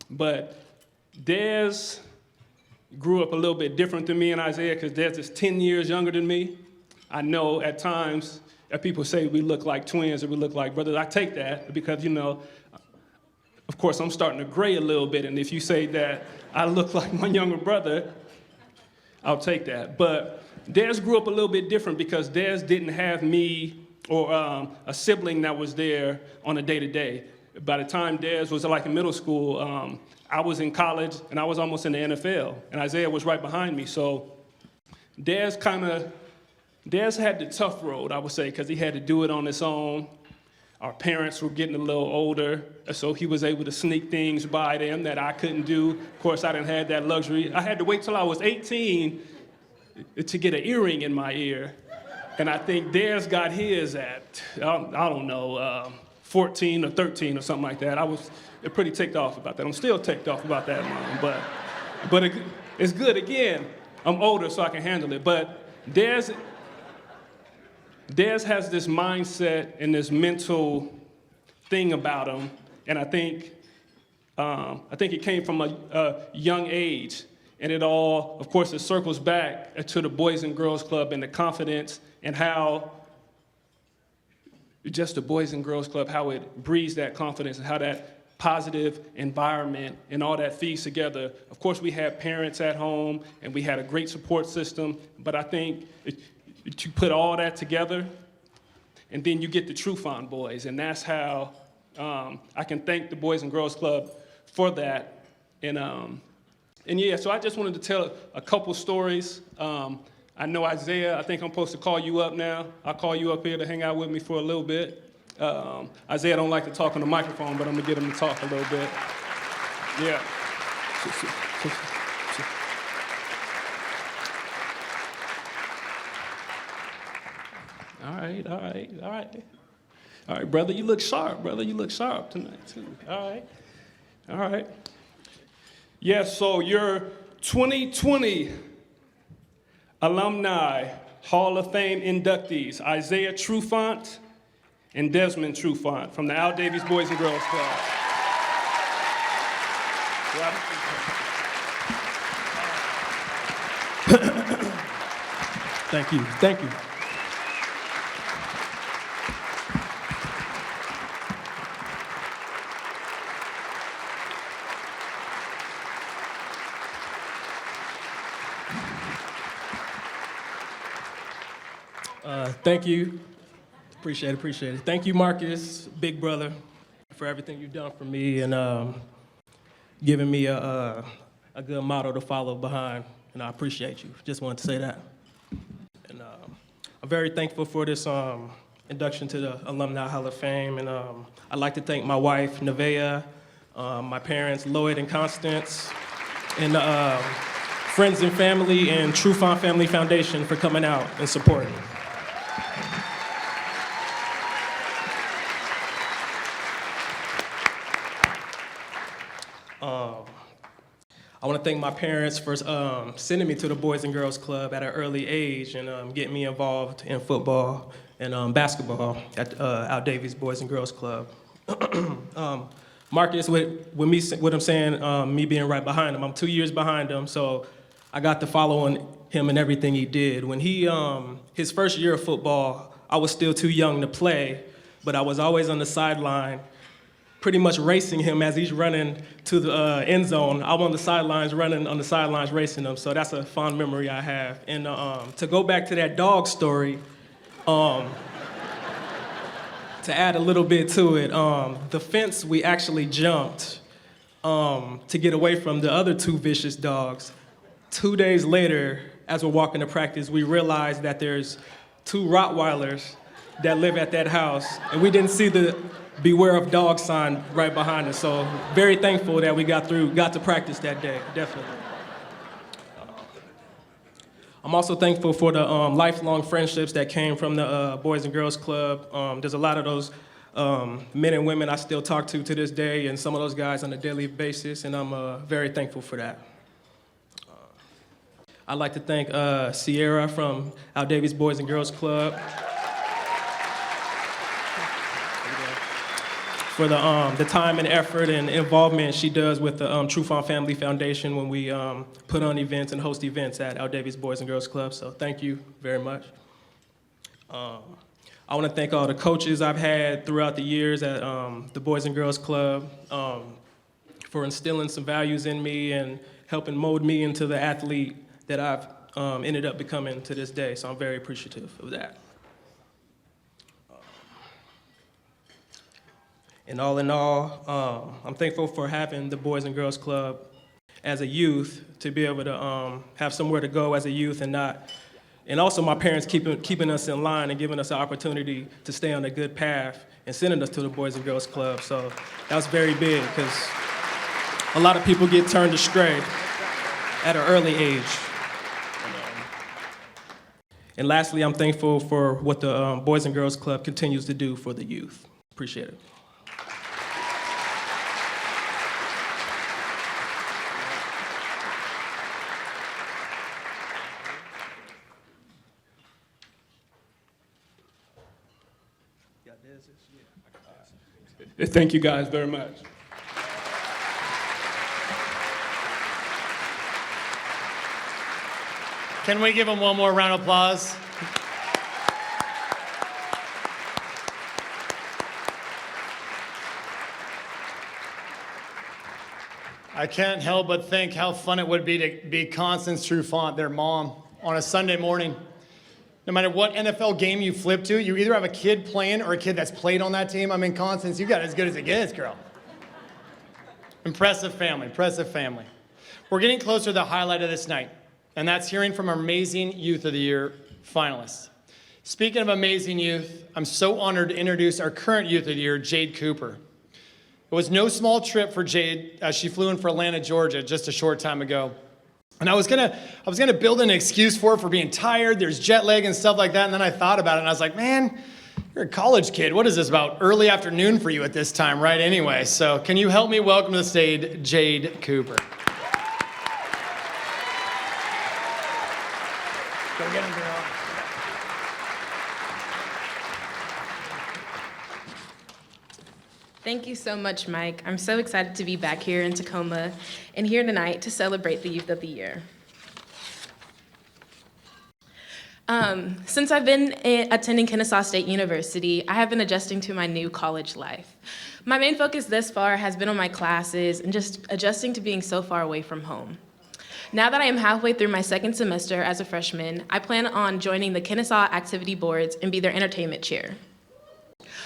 but Des grew up a little bit different than me and Isaiah because Des is 10 years younger than me. I know at times that people say we look like twins or we look like brothers. I take that because, you know, of course, I'm starting to gray a little bit, and if you say that I look like my younger brother, I'll take that. But Des grew up a little bit different because Des didn't have me or a sibling that was there on a day-to-day. By the time Des was like in middle school, I was in college and I was almost in the NFL, and Isaiah was right behind me. So Des had the tough road, I would say, because he had to do it on his own. Our parents were getting a little older, so he was able to sneak things by them that I couldn't do. Of course, I didn't have that luxury. I had to wait till I was 18 to get an earring in my ear. And I think Des got his at, I don't know, 14 or 13 or something like that. I was pretty ticked off about that. I'm still ticked off about that, Mom, but it's good. Again, I'm older, so I can handle it. But Des has this mindset and this mental thing about him, and I think it came from a young age, and it all, of course, it circles back to the Boys and Girls Club and the confidence and how just the Boys and Girls Club, how it breeds that confidence and how that positive environment and all that feeds together. Of course, we had parents at home and we had a great support system, but I think you put all that together, and then you get the Trufant boys, and that's how I can thank the Boys and Girls Club for that. And yeah, so I just wanted to tell a couple stories. I know Isaiah, I think I'm supposed to call you up now. I'll call you up here to hang out with me for a little bit. Isaiah don't like to talk on the microphone, but I'm gonna get him to talk a little bit. Yeah. All right, brother, you look sharp, tonight, too. All right. Yeah, so your 2020 Alumni Hall of Fame inductees, Isaiah Trufant and Desmond Trufant from the Al Davies Boys and Girls Club. Thank you. Thank you. Appreciate it. Thank you, Marcus, big brother, for everything you've done for me and giving me a good motto to follow behind, and I appreciate you. Just wanted to say that. And I'm very thankful for this induction to the Alumni Hall of Fame, and I'd like to thank my wife, Nevaeh, my parents, Lloyd and Constance, and friends and family and Trufant Family Foundation for coming out and supporting. I want to thank my parents for sending me to the Boys and Girls Club at an early age and getting me involved in football and basketball at Al Davies Boys and Girls Club. Marcus, what I'm saying, me being right behind him, I'm 2 years behind him, so I got to follow him in everything he did. When his first year of football, I was still too young to play, but I was always on the sideline, pretty much racing him as he's running to the end zone. I'm on the sidelines, running on the sidelines, racing him, so that's a fond memory I have. And to go back to that dog story, to add a little bit to it, the fence we actually jumped to get away from the other two vicious dogs. 2 days later, as we're walking to practice, we realized that there's 2 Rottweilers that live at that house, and we didn't see the beware of dog sign right behind us. So very thankful that we got to practice that day, definitely. I'm also thankful for the lifelong friendships that came from the Boys and Girls Club. There's a lot of those men and women I still talk to this day, and some of those guys on a daily basis, and I'm very thankful for that. I'd like to thank Sierra from Al Davies Boys and Girls Club for the time and effort and involvement she does with the Trufant Family Foundation when we put on events and host events at Al Davies Boys and Girls Club. So thank you very much. I want to thank all the coaches I've had throughout the years at the Boys and Girls Club for instilling some values in me and helping mold me into the athlete that I've ended up becoming to this day. So I'm very appreciative of that. And all in all, I'm thankful for having the Boys and Girls Club as a youth, to be able to have somewhere to go as a youth and also my parents keeping us in line and giving us the opportunity to stay on a good path and sending us to the Boys and Girls Club. So that was very big, because a lot of people get turned astray at an early age. And lastly, I'm thankful for what the Boys and Girls Club continues to do for the youth. Appreciate it. Thank you guys very much. Can we give him one more round of applause? I can't help but think how fun it would be to be Constance Trufant, their mom, on a Sunday morning. No matter what NFL game you flip to, you either have a kid playing or a kid that's played on that team. I mean, Constance, you got it as good as it gets, girl. Impressive family, impressive family. We're getting closer to the highlight of this night, and that's hearing from our amazing Youth of the Year finalists. Speaking of amazing youth, I'm so honored to introduce our current Youth of the Year, Jade Cooper. It was no small trip for Jade as she flew in for Atlanta, Georgia just a short time ago. And I was gonna build an excuse for her for being tired. There's jet lag and stuff like that. And then I thought about it and I was like, man, you're a college kid. What is this about early afternoon for you at this time, right? Anyway, so can you help me welcome to the stage Jade Cooper? Go get him, girl. Thank you so much, Mike. I'm so excited to be back here in Tacoma and here tonight to celebrate the Youth of the Year. Since I've been attending Kennesaw State University, I have been adjusting to my new college life. My main focus thus far has been on my classes and just adjusting to being so far away from home. Now that I am halfway through my second semester as a freshman, I plan on joining the Kennesaw Activity Boards and be their entertainment chair.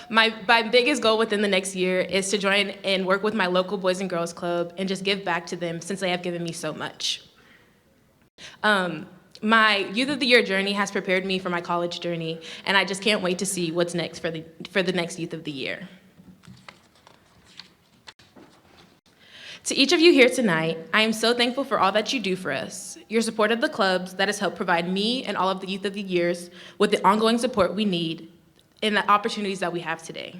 My biggest goal within the next year is to join and work with my local Boys and Girls Club and just give back to them since they have given me so much. My Youth of the Year journey has prepared me for my college journey, and I just can't wait to see what's next for the next Youth of the Year. To each of you here tonight, I am so thankful for all that you do for us. Your support of the clubs that has helped provide me and all of the Youth of the Years with the ongoing support we need and the opportunities that we have today.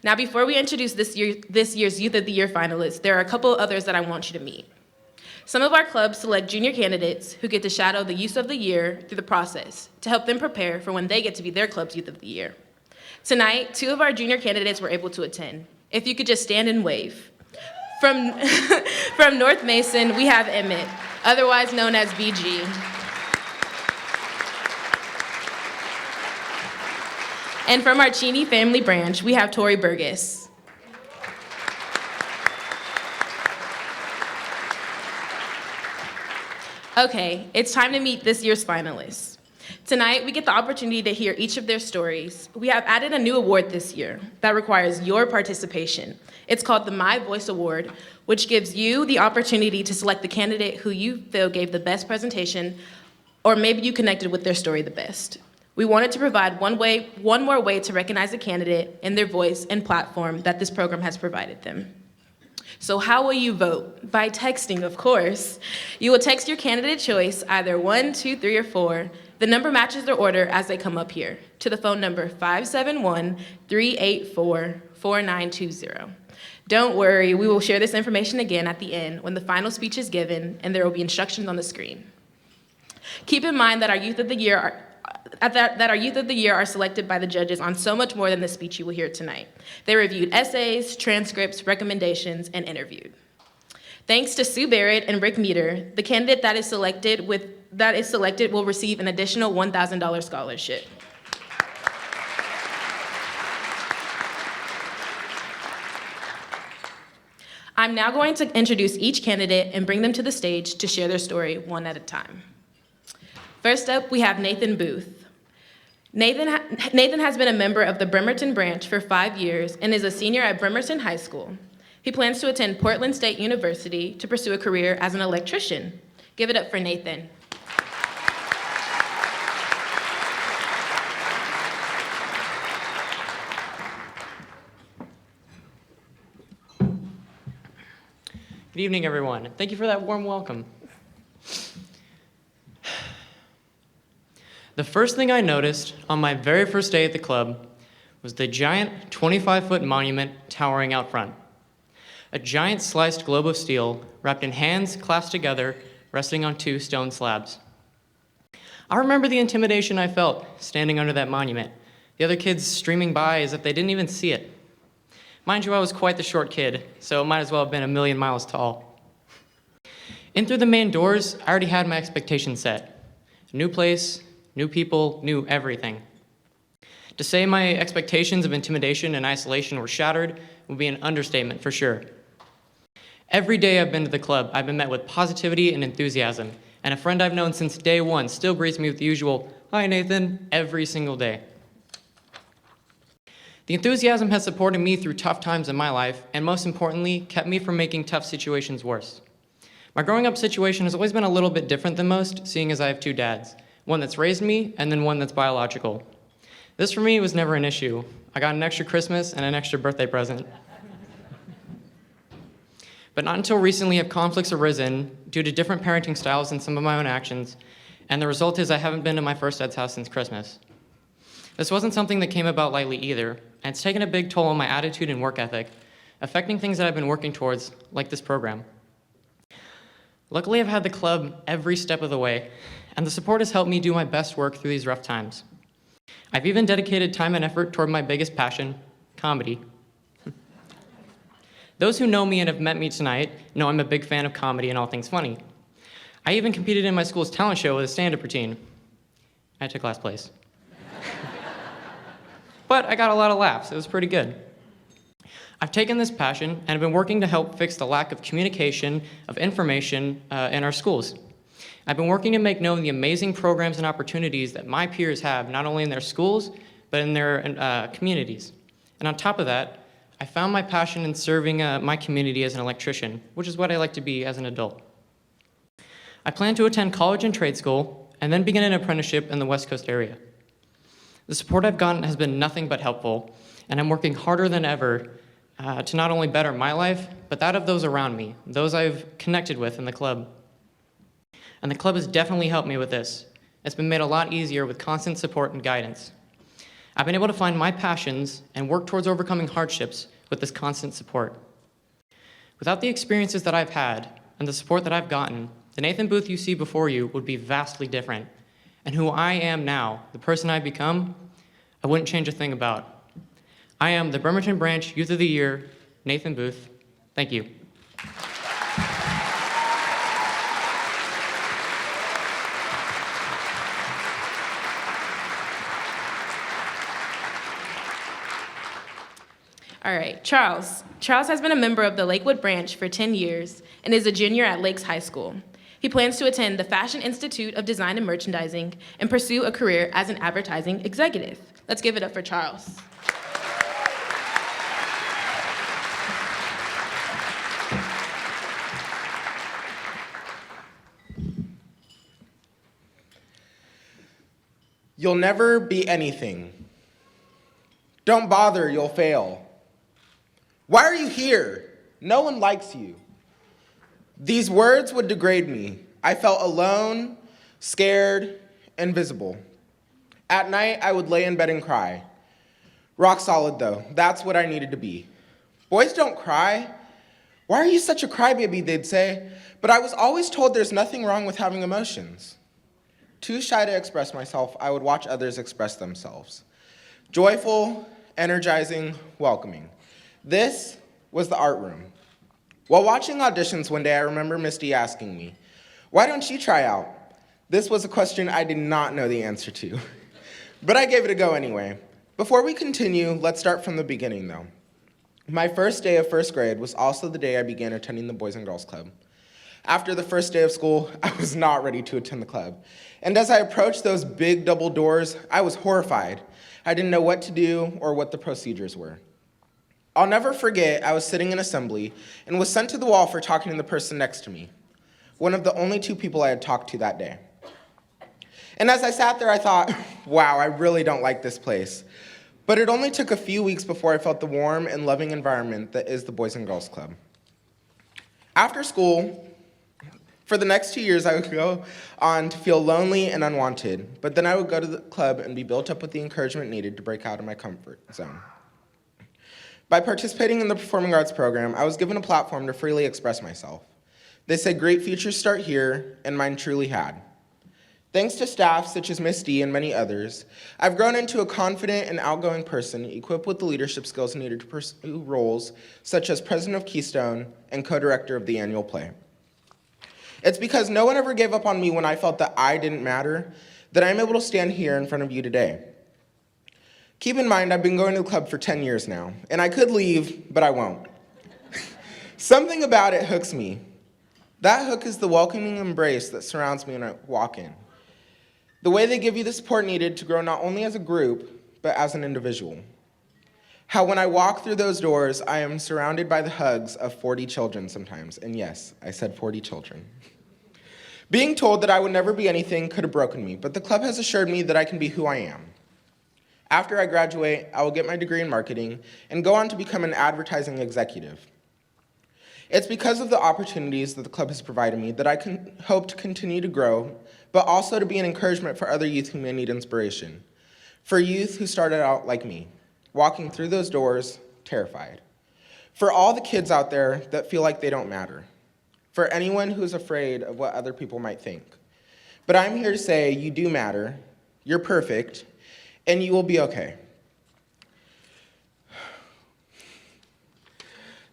Now, before we introduce this year's Youth of the Year finalists, there are a couple others that I want you to meet. Some of our clubs select junior candidates who get to shadow the Youth of the Year through the process to help them prepare for when they get to be their club's Youth of the Year. Tonight, 2 of our junior candidates were able to attend. If you could just stand and wave. From, from North Mason, we have Emmett, otherwise known as BG. And from our Cheney family branch, we have Tori Burgess. Okay, it's time to meet this year's finalists. Tonight, we get the opportunity to hear each of their stories. We have added a new award this year that requires your participation. It's called the My Voice Award, which gives you the opportunity to select the candidate who you feel gave the best presentation, or maybe you connected with their story the best. We wanted to provide one more way to recognize a candidate and their voice and platform that this program has provided them. So how will you vote? By texting, of course. You will text your candidate choice, either 1, 2, 3, or 4. The number matches their order as they come up here, to the phone number 571-384-4920. Don't worry, we will share this information again at the end when the final speech is given, and there will be instructions on the screen. Keep in mind that our Youth of the Year are selected by the judges on so much more than the speech you will hear tonight. They reviewed essays, transcripts, recommendations, and interviewed. Thanks to Sue Barrett and Rick Meter, the candidate that is selected will receive an additional $1,000 scholarship. I'm now going to introduce each candidate and bring them to the stage to share their story one at a time. First up, we have Nathan Booth. Nathan has been a member of the Bremerton branch for 5 years and is a senior at Bremerton High School. He plans to attend Portland State University to pursue a career as an electrician. Give it up for Nathan. Good evening, everyone. Thank you for that warm welcome. The first thing I noticed on my very first day at the club was the giant 25-foot monument towering out front. A giant sliced globe of steel wrapped in hands clasped together, resting on 2 stone slabs. I remember the intimidation I felt standing under that monument, the other kids streaming by as if they didn't even see it. Mind you, I was quite the short kid, so it might as well have been a million miles tall. In through the main doors, I already had my expectations set. New place, new people, new everything. To say my expectations of intimidation and isolation were shattered would be an understatement for sure. Every day I've been to the club, I've been met with positivity and enthusiasm, and a friend I've known since day one still greets me with the usual, "Hi, Nathan," every single day. The enthusiasm has supported me through tough times in my life, and most importantly, kept me from making tough situations worse. My growing up situation has always been a little bit different than most, seeing as I have 2 dads, one that's raised me and then one that's biological. This for me was never an issue. I got an extra Christmas and an extra birthday present. But not until recently have conflicts arisen due to different parenting styles and some of my own actions, and the result is I haven't been to my first dad's house since Christmas. This wasn't something that came about lightly either, and it's taken a big toll on my attitude and work ethic, affecting things that I've been working towards, like this program. Luckily, I've had the club every step of the way, and the support has helped me do my best work through these rough times. I've even dedicated time and effort toward my biggest passion, comedy. Those who know me and have met me tonight know I'm a big fan of comedy and all things funny. I even competed in my school's talent show with a stand-up routine. I took last place. But I got a lot of laughs. It was pretty good. I've taken this passion and have been working to help fix the lack of communication, of information in our schools. I've been working to make known the amazing programs and opportunities that my peers have, not only in their schools, but in their communities. And on top of that, I found my passion in serving my community as an electrician, which is what I like to be as an adult. I plan to attend college and trade school, and then begin an apprenticeship in the West Coast area. The support I've gotten has been nothing but helpful, and I'm working harder than ever to not only better my life, but that of those around me, those I've connected with in the club. And the club has definitely helped me with this. It's been made a lot easier with constant support and guidance. I've been able to find my passions and work towards overcoming hardships with this constant support. Without the experiences that I've had and the support that I've gotten, the Nathan Booth you see before you would be vastly different. And who I am now, the person I've become, I wouldn't change a thing about. I am the Bremerton Branch Youth of the Year Nathan Booth. Thank you. All right, Charles. Charles has been a member of the Lakewood branch for 10 years and is a junior at Lakes High School. He plans to attend the Fashion Institute of Design and Merchandising and pursue a career as an advertising executive. Let's give it up for Charles. You'll never be anything. Don't bother, you'll fail. Why are you here? No one likes you. These words would degrade me. I felt alone, scared, invisible. At night, I would lay in bed and cry. Rock solid, though. That's what I needed to be. Boys don't cry. Why are you such a crybaby, they'd say. But I was always told there's nothing wrong with having emotions. Too shy to express myself, I would watch others express themselves. Joyful, energizing, welcoming. This was the art room. While watching auditions one day, I remember Misty asking me, "Why don't you try out?" This was a question I did not know the answer to, but I gave it a go anyway. Before we continue, let's start from the beginning though. My first day of first grade was also the day I began attending the Boys and Girls Club. After the first day of school, I was not ready to attend the club. And as I approached those big double doors, I was horrified. I didn't know what to do or what the procedures were. I'll never forget, I was sitting in assembly and was sent to the wall for talking to the person next to me, one of the only two people I had talked to that day. And as I sat there, I thought, wow, I really don't like this place. But it only took a few weeks before I felt the warm and loving environment that is the Boys and Girls Club. After school, for the next 2 years, I would go on to feel lonely and unwanted, but then I would go to the club and be built up with the encouragement needed to break out of my comfort zone. By participating in the performing arts program, I was given a platform to freely express myself. They said great futures start here, and mine truly had. Thanks to staff such as Miss D and many others, I've grown into a confident and outgoing person equipped with the leadership skills needed to pursue roles such as president of Keystone and co-director of the annual play. It's because no one ever gave up on me when I felt that I didn't matter that I'm able to stand here in front of you today. Keep in mind, I've been going to the club for 10 years now, and I could leave, but I won't. Something about it hooks me. That hook is the welcoming embrace that surrounds me when I walk in. The way they give you the support needed to grow not only as a group, but as an individual. How when I walk through those doors, I am surrounded by the hugs of 40 children sometimes, and yes, I said 40 children. Being told that I would never be anything could have broken me, but the club has assured me that I can be who I am. After I graduate, I will get my degree in marketing and go on to become an advertising executive. It's because of the opportunities that the club has provided me that I can hope to continue to grow, but also to be an encouragement for other youth who may need inspiration. For youth who started out like me, walking through those doors, terrified. For all the kids out there that feel like they don't matter. For anyone who is afraid of what other people might think. But I'm here to say you do matter, you're perfect, and you will be okay.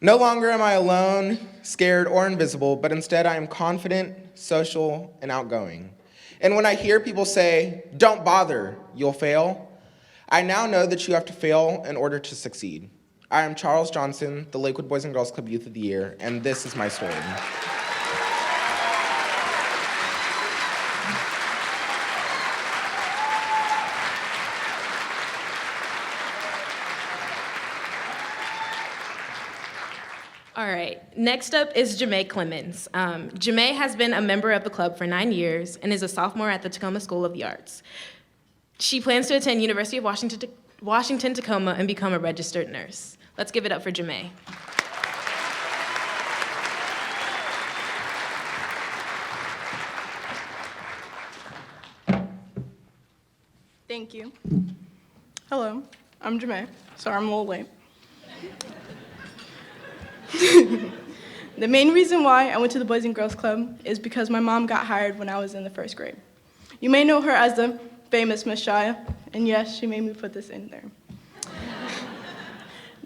No longer am I alone, scared, or invisible, but instead I am confident, social, and outgoing. And when I hear people say, "Don't bother, you'll fail," I now know that you have to fail in order to succeed. I am Charles Johnson, the Lakewood Boys and Girls Club Youth of the Year, and this is my story. All right, next up is JaMae Clemons. JaMae has been a member of the club for 9 years and is a sophomore at the Tacoma School of the Arts. She plans to attend University of Washington, Tacoma and become a registered nurse. Let's give it up for JaMae. Thank you. Hello, I'm JaMae. Sorry I'm a little late. The main reason why I went to the Boys and Girls Club is because my mom got hired when I was in the first grade. You may know her as the famous Miss Shia, and yes, she made me put this in there.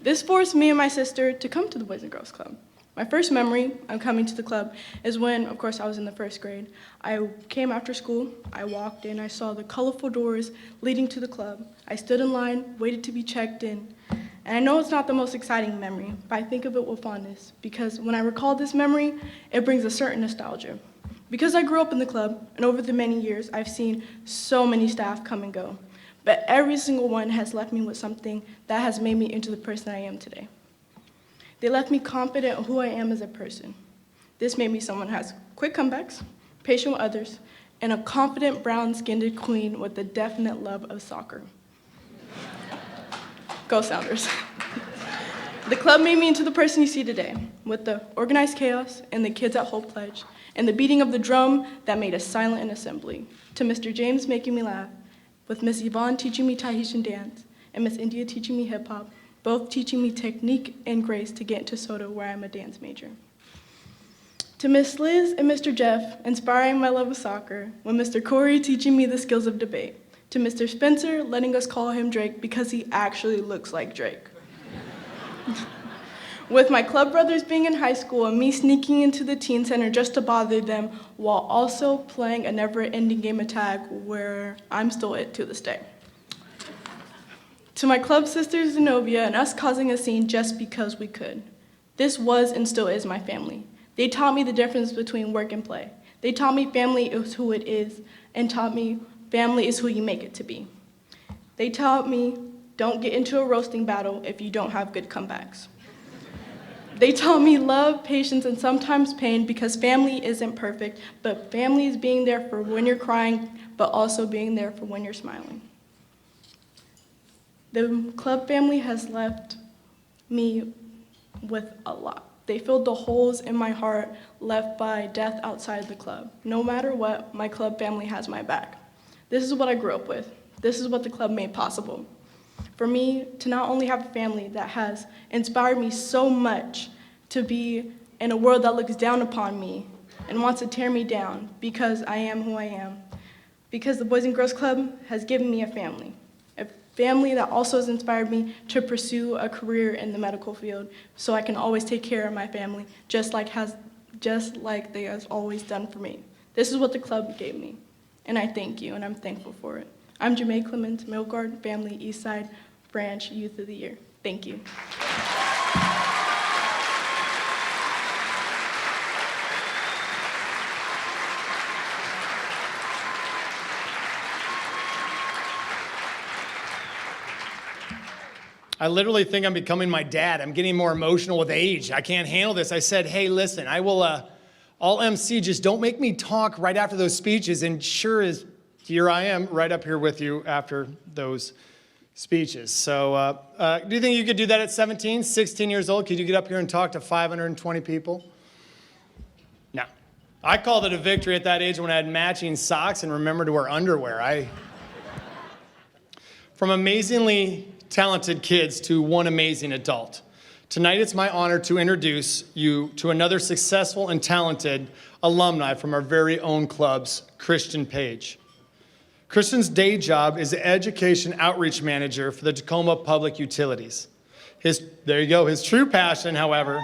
This forced me and my sister to come to the Boys and Girls Club. My first memory of coming to the club is when, of course, I was in the first grade. I came after school, I walked in, I saw the colorful doors leading to the club. I stood in line, waited to be checked in. And I know it's not the most exciting memory, but I think of it with fondness because when I recall this memory, it brings a certain nostalgia. Because I grew up in the club, and over the many years, I've seen so many staff come and go. But every single one has left me with something that has made me into the person I am today. They left me confident in who I am as a person. This made me someone who has quick comebacks, patient with others, and a confident brown-skinned queen with a definite love of soccer. Go Sounders. The club made me into the person you see today, with the organized chaos and the Kids at Hope Pledge, and the beating of the drum that made us silent in assembly, to Mr. James making me laugh, with Miss Yvonne teaching me Tahitian dance, and Miss India teaching me hip-hop, both teaching me technique and grace to get into SOTA, where I'm a dance major. To Miss Liz and Mr. Jeff, inspiring my love of soccer, with Mr. Corey teaching me the skills of debate, to Mr. Spencer letting us call him Drake because he actually looks like Drake. With my club brothers being in high school and me sneaking into the teen center just to bother them while also playing a never-ending game of tag where I'm still it to this day. To my club sister Zenobia and us causing a scene just because we could. This was and still is my family. They taught me the difference between work and play. They taught me family is who it is and taught me family is who you make it to be. They taught me don't get into a roasting battle if you don't have good comebacks. They taught me love, patience, and sometimes pain because family isn't perfect, but family is being there for when you're crying, but also being there for when you're smiling. The club family has left me with a lot. They filled the holes in my heart left by death outside the club. No matter what, my club family has my back. This is what I grew up with. This is what the club made possible. For me to not only have a family that has inspired me so much to be in a world that looks down upon me and wants to tear me down because I am who I am. Because the Boys and Girls Club has given me a family that also has inspired me to pursue a career in the medical field so I can always take care of my family just like they have always done for me. This is what the club gave me, and I thank you, and I'm thankful for it. I'm JaMae Clemons, Middle Guard Family Eastside Branch Youth of the Year. Thank you. I literally think I'm becoming my dad. I'm getting more emotional with age. I can't handle this. I said, hey, listen, I'll MC, just don't make me talk right after those speeches. And sure as here I am right up here with you after those speeches. So do you think you could do that at 17, 16 years old? Could you get up here and talk to 520 people? No. I called it a victory at that age when I had matching socks and remembered to wear underwear. From amazingly talented kids to one amazing adult. Tonight it's my honor to introduce you to another successful and talented alumni from our very own club's Christian Page. Christian's day job is the Education Outreach Manager for the Tacoma Public Utilities. His true passion, however,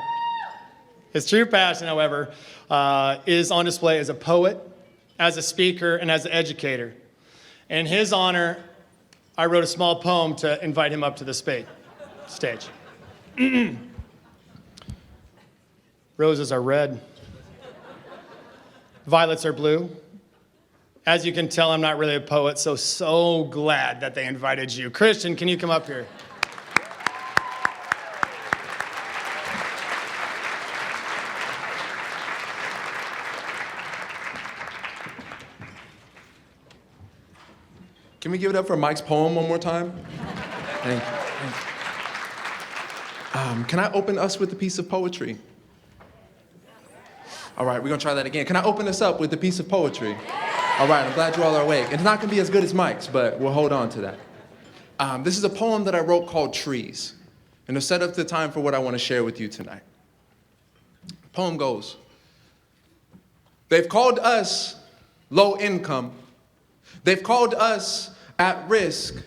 is on display as a poet, as a speaker, and as an educator. In his honor, I wrote a small poem to invite him up to the stage. Roses are red. Violets are blue. As you can tell, I'm not really a poet, so glad that they invited you. Christian, can you come up here? Can we give it up for Mike's poem one more time? Thank you. Can I open us with a piece of poetry? All right, we're gonna try that again. Can I open us up with a piece of poetry? All right, I'm glad you all are awake. It's not gonna be as good as Mike's, but we'll hold on to that. This is a poem that I wrote called Trees, and to set up the time for what I wanna share with you tonight. The poem goes, they've called us low income. They've called us at risk.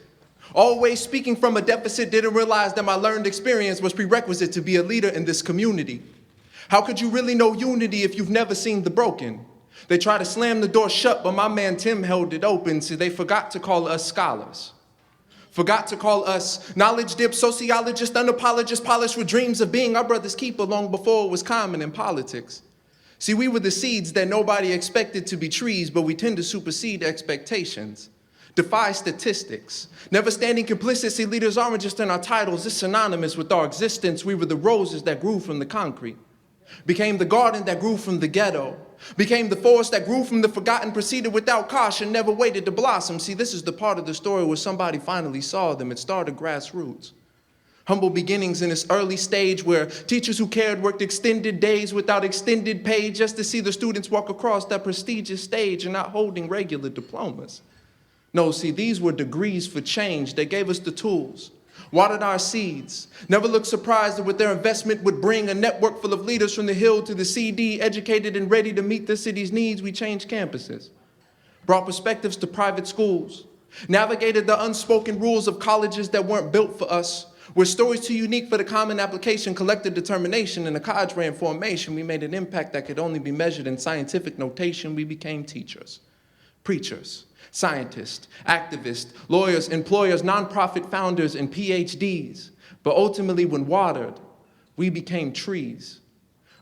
Always speaking from a deficit, didn't realize that my learned experience was prerequisite to be a leader in this community. How could you really know unity if you've never seen the broken? They tried to slam the door shut, but my man Tim held it open, so they forgot to call us scholars. Forgot to call us knowledge dip sociologists, unapologists, polished with dreams of being our brother's keeper long before it was common in politics. See, we were the seeds that nobody expected to be trees, but we tend to supersede expectations. Defy statistics. Never standing complicit, see, leaders aren't just in our titles, it's synonymous with our existence. We were the roses that grew from the concrete. Became the garden that grew from the ghetto. Became the forest that grew from the forgotten, proceeded without caution, never waited to blossom. See, this is the part of the story where somebody finally saw them. It started grassroots. Humble beginnings in this early stage where teachers who cared worked extended days without extended pay just to see the students walk across that prestigious stage and not holding regular diplomas. No, see, these were degrees for change. They gave us the tools, watered our seeds, never looked surprised at what their investment would bring, a network full of leaders from the Hill to the CD, educated and ready to meet the city's needs. We changed campuses, brought perspectives to private schools, navigated the unspoken rules of colleges that weren't built for us, where stories too unique for the common application, collective determination, and a cadre in formation. We made an impact that could only be measured in scientific notation. We became teachers, preachers, scientists, activists, lawyers, employers, nonprofit founders, and PhDs. But ultimately, when watered, we became trees.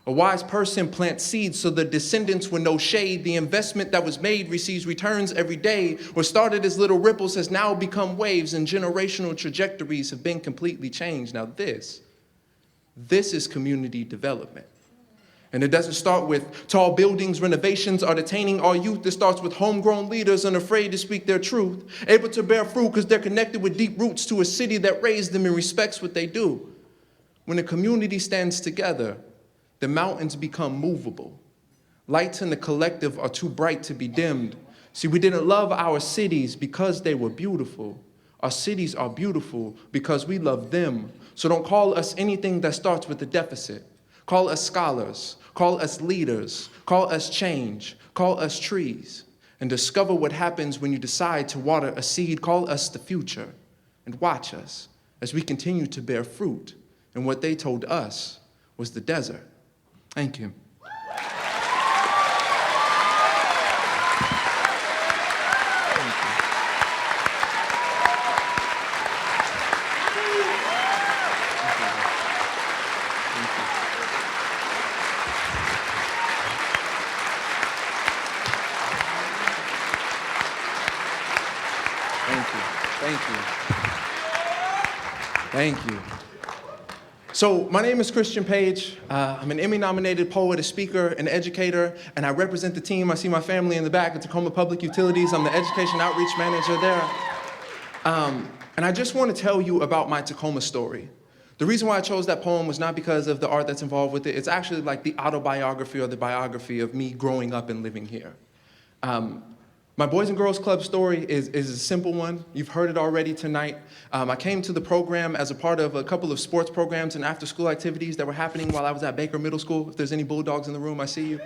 A wise person plants seeds so the descendants with no shade. The investment that was made receives returns every day. What started as little ripples has now become waves, and generational trajectories have been completely changed. Now this is community development. And it doesn't start with tall buildings, renovations, or detaining our youth. It starts with homegrown leaders unafraid to speak their truth, able to bear fruit because they're connected with deep roots to a city that raised them and respects what they do. When a community stands together, the mountains become movable. Lights in the collective are too bright to be dimmed. See, we didn't love our cities because they were beautiful. Our cities are beautiful because we love them. So don't call us anything that starts with a deficit. Call us scholars, call us leaders, call us change, call us trees, and discover what happens when you decide to water a seed. Call us the future, and watch us as we continue to bear fruit. And what they told us was the desert. Thank you. Thank you. So my name is Christian Page. I'm an Emmy-nominated poet, a speaker, an educator, and I represent the team. I see my family in the back at Tacoma Public Utilities. I'm the education outreach manager there. And I just want to tell you about my Tacoma story. The reason why I chose that poem was not because of the art that's involved with it. It's actually like the autobiography or the biography of me growing up and living here. My Boys and Girls Club story is a simple one. You've heard it already tonight. I came to the program as a part of a couple of sports programs and after-school activities that were happening while I was at Baker Middle School. If there's any Bulldogs in the room, I see you.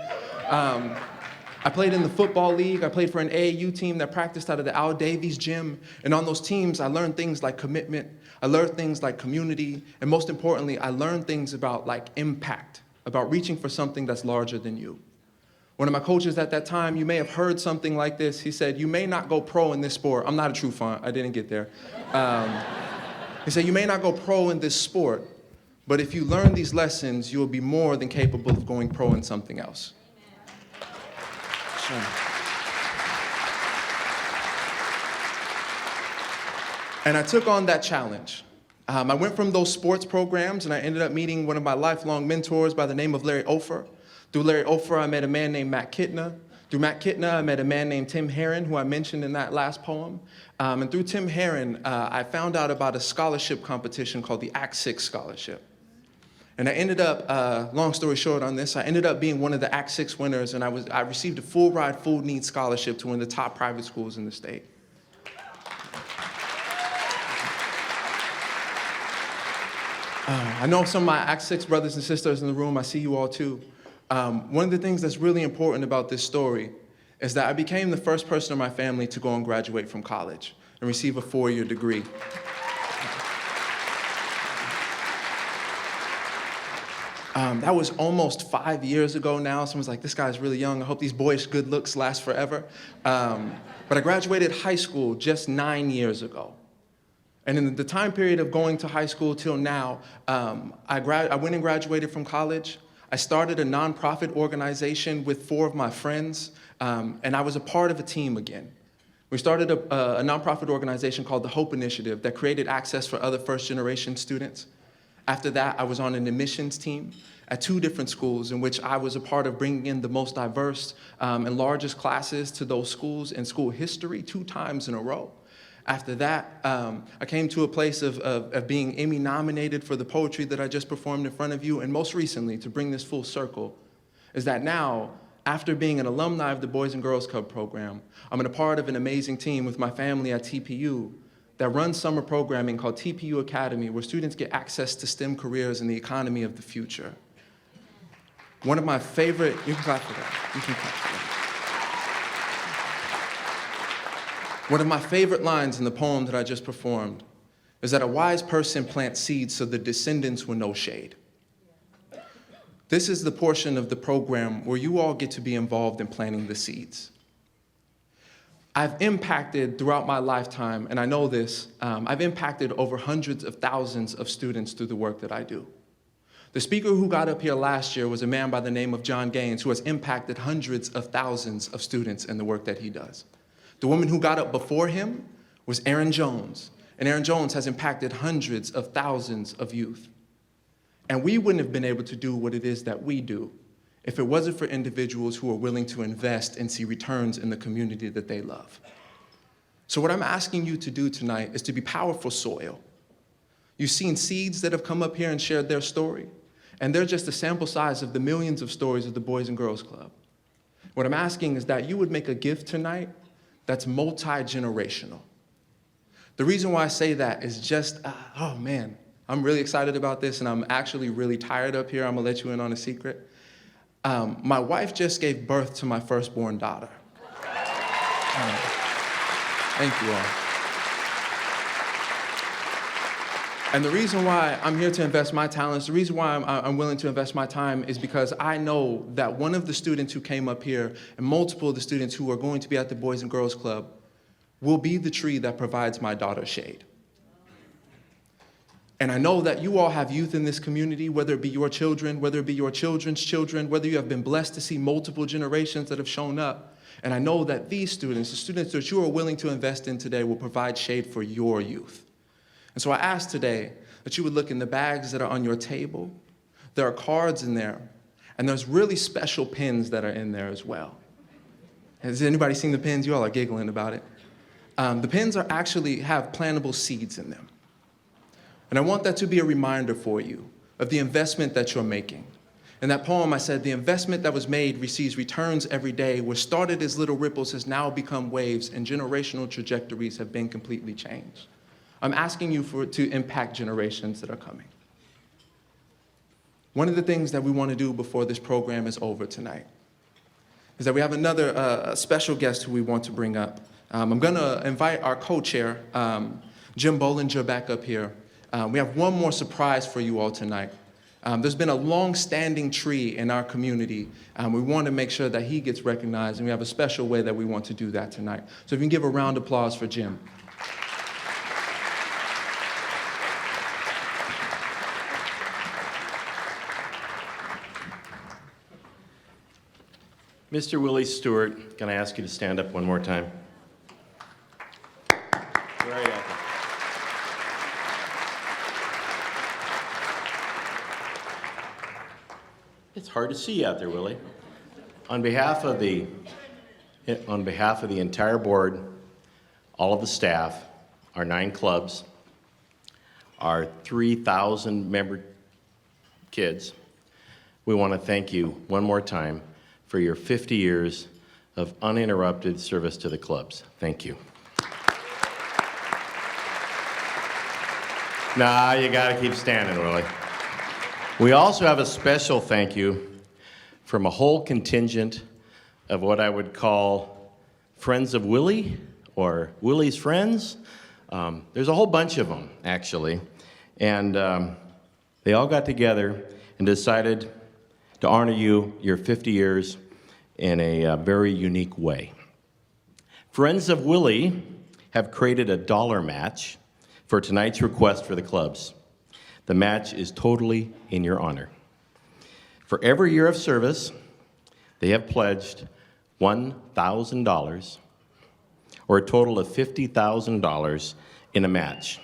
I played in the football league. I played for an AAU team that practiced out of the Al Davies gym. And on those teams, I learned things like commitment. I learned things like community. And most importantly, I learned things about like impact, about reaching for something that's larger than you. One of my coaches at that time, you may have heard something like this. He said, you may not go pro in this sport. I'm not a Trufant. I didn't get there. He said, you may not go pro in this sport, but if you learn these lessons, you will be more than capable of going pro in something else. Sure. And I took on that challenge. I went from those sports programs, and I ended up meeting one of my lifelong mentors by the name of Larry Ofer. Through Larry Ofer, I met a man named Matt Kittner. Through Matt Kittner, I met a man named Tim Herron, who I mentioned in that last poem. And through Tim Herron, I found out about a scholarship competition called the Act 6 Scholarship. And I ended up, long story short on this, I ended up being one of the Act 6 winners, and I received a full ride, full needs scholarship to one of the top private schools in the state. I know some of my Act 6 brothers and sisters in the room. I see you all too. One of the things that's really important about this story is that I became the first person in my family to go and graduate from college. and receive a 4-year degree. That was almost 5 years ago now. Someone's like, this guy's really young. I hope these boyish good looks last forever. But I graduated high school just 9 years ago. And in the time period of going to high school till now, I went and graduated from college. I started a nonprofit organization with 4 of my friends, and I was a part of a team again. We started a nonprofit organization called the Hope Initiative that created access for other first-generation students. After that, I was on an admissions team at 2 different schools in which I was a part of bringing in the most diverse and largest classes to those schools in school history 2 times in a row. After that, I came to a place of being Emmy nominated for the poetry that I just performed in front of you, and most recently, to bring this full circle, is that now, after being an alumni of the Boys and Girls Club program, I'm a part of an amazing team with my family at TPU that runs summer programming called TPU Academy, where students get access to STEM careers and the economy of the future. One of my favorite, you can clap for that, you can clap for that. One of my favorite lines in the poem that I just performed is that a wise person plants seeds so the descendants will know shade. This is the portion of the program where you all get to be involved in planting the seeds. I've impacted throughout my lifetime, and I know this, I've impacted over hundreds of thousands of students through the work that I do. The speaker who got up here last year was a man by the name of John Gaines, who has impacted hundreds of thousands of students in the work that he does. The woman who got up before him was Erin Jones, and Erin Jones has impacted hundreds of thousands of youth. And we wouldn't have been able to do what it is that we do if it wasn't for individuals who are willing to invest and see returns in the community that they love. So what I'm asking you to do tonight is to be powerful soil. You've seen seeds that have come up here and shared their story, and they're just a sample size of the millions of stories of the Boys and Girls Club. What I'm asking is that you would make a gift tonight that's multi-generational. The reason why I say that is just, oh man, I'm really excited about this, and I'm actually really tired up here. I'm gonna let you in on a secret. My wife just gave birth to my firstborn daughter. Thank you all. And the reason why I'm here to invest my talents, the reason why I'm willing to invest my time is because I know that one of the students who came up here and multiple of the students who are going to be at the Boys and Girls Club will be the tree that provides my daughter shade. And I know that you all have youth in this community, whether it be your children, whether it be your children's children, whether you have been blessed to see multiple generations that have shown up. And I know that these students, the students that you are willing to invest in today, will provide shade for your youth. And so I ask today that you would look in the bags that are on your table. There are cards in there, and there's really special pins that are in there as well. Has anybody seen the pins? You all are giggling about it. The pins are actually have plantable seeds in them. And I want that to be a reminder for you of the investment that you're making. In that poem, I said, the investment that was made receives returns every day. What started as little ripples has now become waves, and generational trajectories have been completely changed. I'm asking you to impact generations that are coming. One of the things that we want to do before this program is over tonight is that we have another special guest who we want to bring up. I'm going to invite our co-chair, Jim Bollinger, back up here. We have one more surprise for you all tonight. There's been a long-standing tree in our community. We want to make sure that he gets recognized, and we have a special way that we want to do that tonight. So if you can give a round of applause for Jim. Mr. Willie Stewart, can I ask you to stand up one more time? Very welcome. It's hard to see you out there, Willie. On behalf of the entire board, all of the staff, our 9 clubs, our 3,000 member kids, we want to thank you one more time for your 50 years of uninterrupted service to the clubs. Thank you. Nah, you gotta keep standing, Willie. We also have a special thank you from a whole contingent of what I would call friends of Willie or Willie's friends. There's a whole bunch of them, actually. And they all got together and decided to honor you, your 50 years, in a very unique way. Friends of Willie have created a dollar match for tonight's request for the clubs. The match is totally in your honor. For every year of service, they have pledged $1,000, or a total of $50,000 in a match.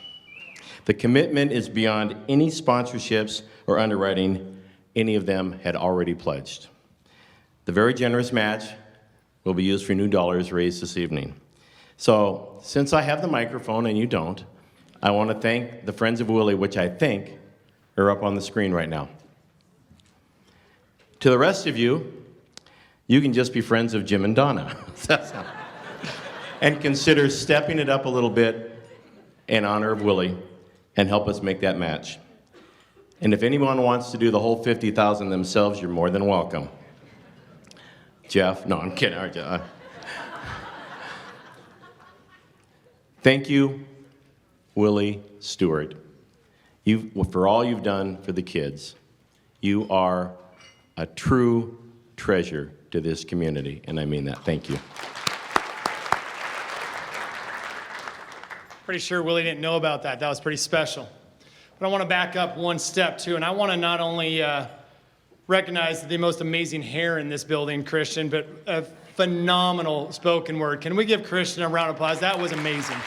The commitment is beyond any sponsorships or underwriting any of them had already pledged. The very generous match will be used for new dollars raised this evening. So, since I have the microphone and you don't, I want to thank the Friends of Willie, which I think are up on the screen right now. To the rest of you, you can just be friends of Jim and Donna. And consider stepping it up a little bit in honor of Willie and help us make that match. And if anyone wants to do the whole $50,000 themselves, you're more than welcome. Jeff? No, I'm kidding. Thank you, Willie Stewart. For all you've done for the kids. You are a true treasure to this community, and I mean that. Thank you. Pretty sure Willie didn't know about that. That was pretty special. But I want to back up one step, too, and I want to not only recognize the most amazing hair in this building, Christian, but a phenomenal spoken word. Can we give Christian a round of applause? That was amazing.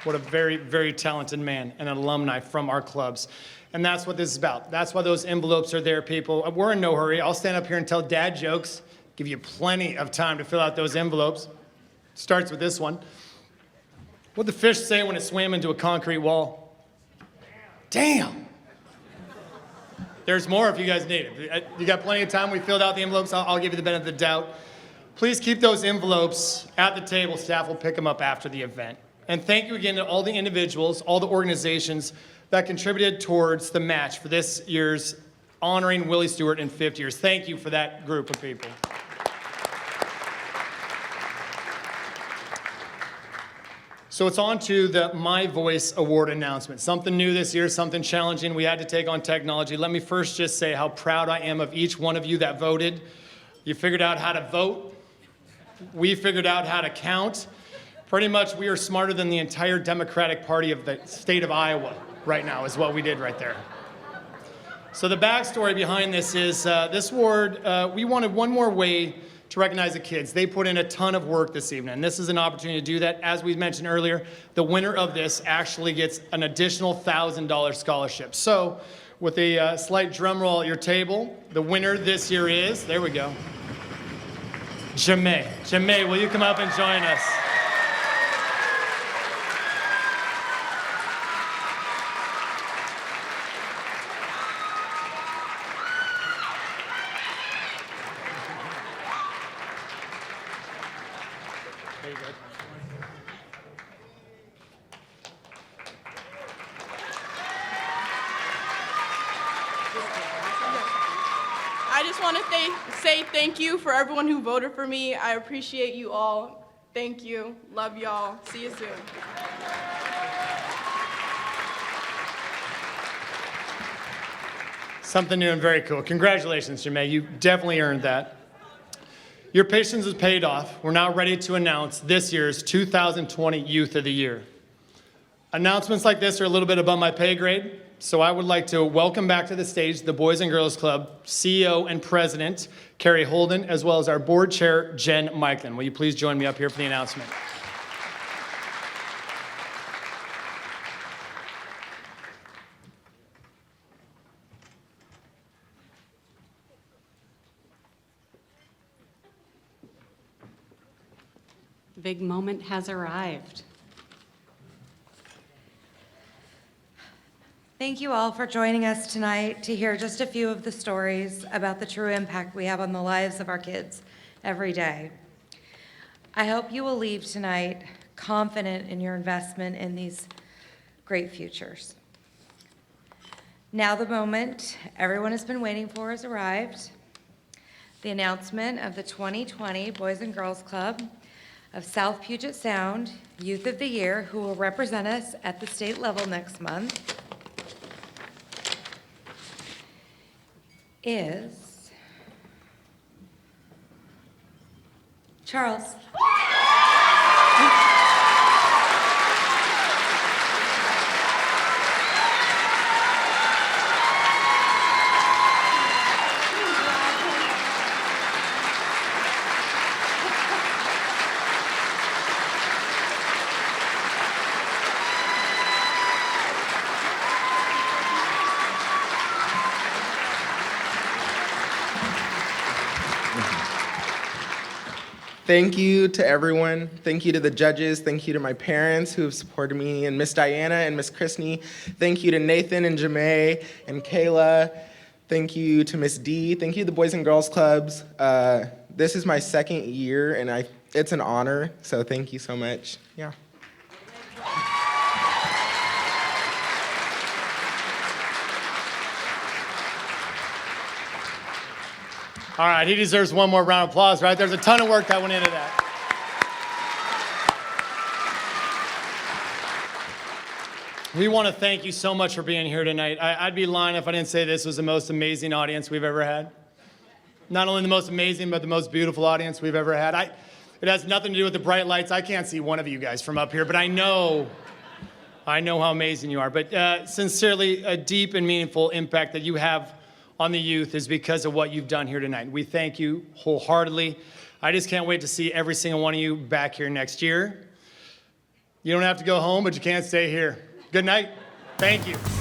What a very, very talented man and an alumni from our clubs. And that's what this is about. That's why those envelopes are there, people. We're in no hurry. I'll stand up here and tell dad jokes, give you plenty of time to fill out those envelopes. Starts with this one. What'd the fish say when it swam into a concrete wall? Damn. There's more if you guys need it. You got plenty of time. We filled out the envelopes. I'll give you the benefit of the doubt. Please keep those envelopes at the table. Staff will pick them up after the event. And thank you again to all the individuals, all the organizations that contributed towards the match for this year's honoring Willie Stewart in 50 years. Thank you for that group of people. So it's on to the My Voice Award announcement. Something new this year, something challenging. We had to take on technology. Let me first just say how proud I am of each one of you that voted. You figured out how to vote. We figured out how to count. Pretty much we are smarter than the entire Democratic Party of the state of Iowa right now is what we did right there. So the backstory behind this is this award, we wanted one more way to recognize the kids. They put in a ton of work this evening, and this is an opportunity to do that. As we mentioned earlier, the winner of this actually gets an additional $1,000 scholarship. So with a slight drum roll at your table, the winner this year is, there we go, JaMae. JaMae, will you come up and join us? I just want to say thank you for everyone who voted for me. I appreciate you all. Thank you. Love y'all. See you soon. Something new and very cool. Congratulations, JaMae. You definitely earned that. Your patience has paid off. We're now ready to announce this year's 2020 Youth of the Year. Announcements like this are a little bit above my pay grade, so I would like to welcome back to the stage the Boys and Girls Club CEO and President, Carrie Holden, as well as our board chair, Jen Meiklin. Will you please join me up here for the announcement? The big moment has arrived. Thank you all for joining us tonight to hear just a few of the stories about the true impact we have on the lives of our kids every day. I hope you will leave tonight confident in your investment in these great futures. Now the moment everyone has been waiting for has arrived. the announcement of the 2020 Boys and Girls Club of South Puget Sound Youth of the Year, who will represent us at the state level next month, is Charles. Thank you to everyone. Thank you to the judges. Thank you to my parents who have supported me, and Miss Diana and Miss Chrisney. Thank you to Nathan and JaMae and Cayla. Thank you to Miss D. Thank you to the Boys and Girls Clubs. This is my second year, and it's an honor, so thank you so much. Yeah. All right, he deserves one more round of applause, right? There's a ton of work that went into that. We want to thank you so much for being here tonight. I'd be lying if I didn't say this was the most amazing audience we've ever had. Not only the most amazing, but the most beautiful audience we've ever had. It has nothing to do with the bright lights. I can't see one of you guys from up here, but I know how amazing you are. But sincerely, a deep and meaningful impact that you have on the youth is because of what you've done here tonight. We thank you wholeheartedly. I just can't wait to see every single one of you back here next year. You don't have to go home, but you can't stay here. Good night. Thank you.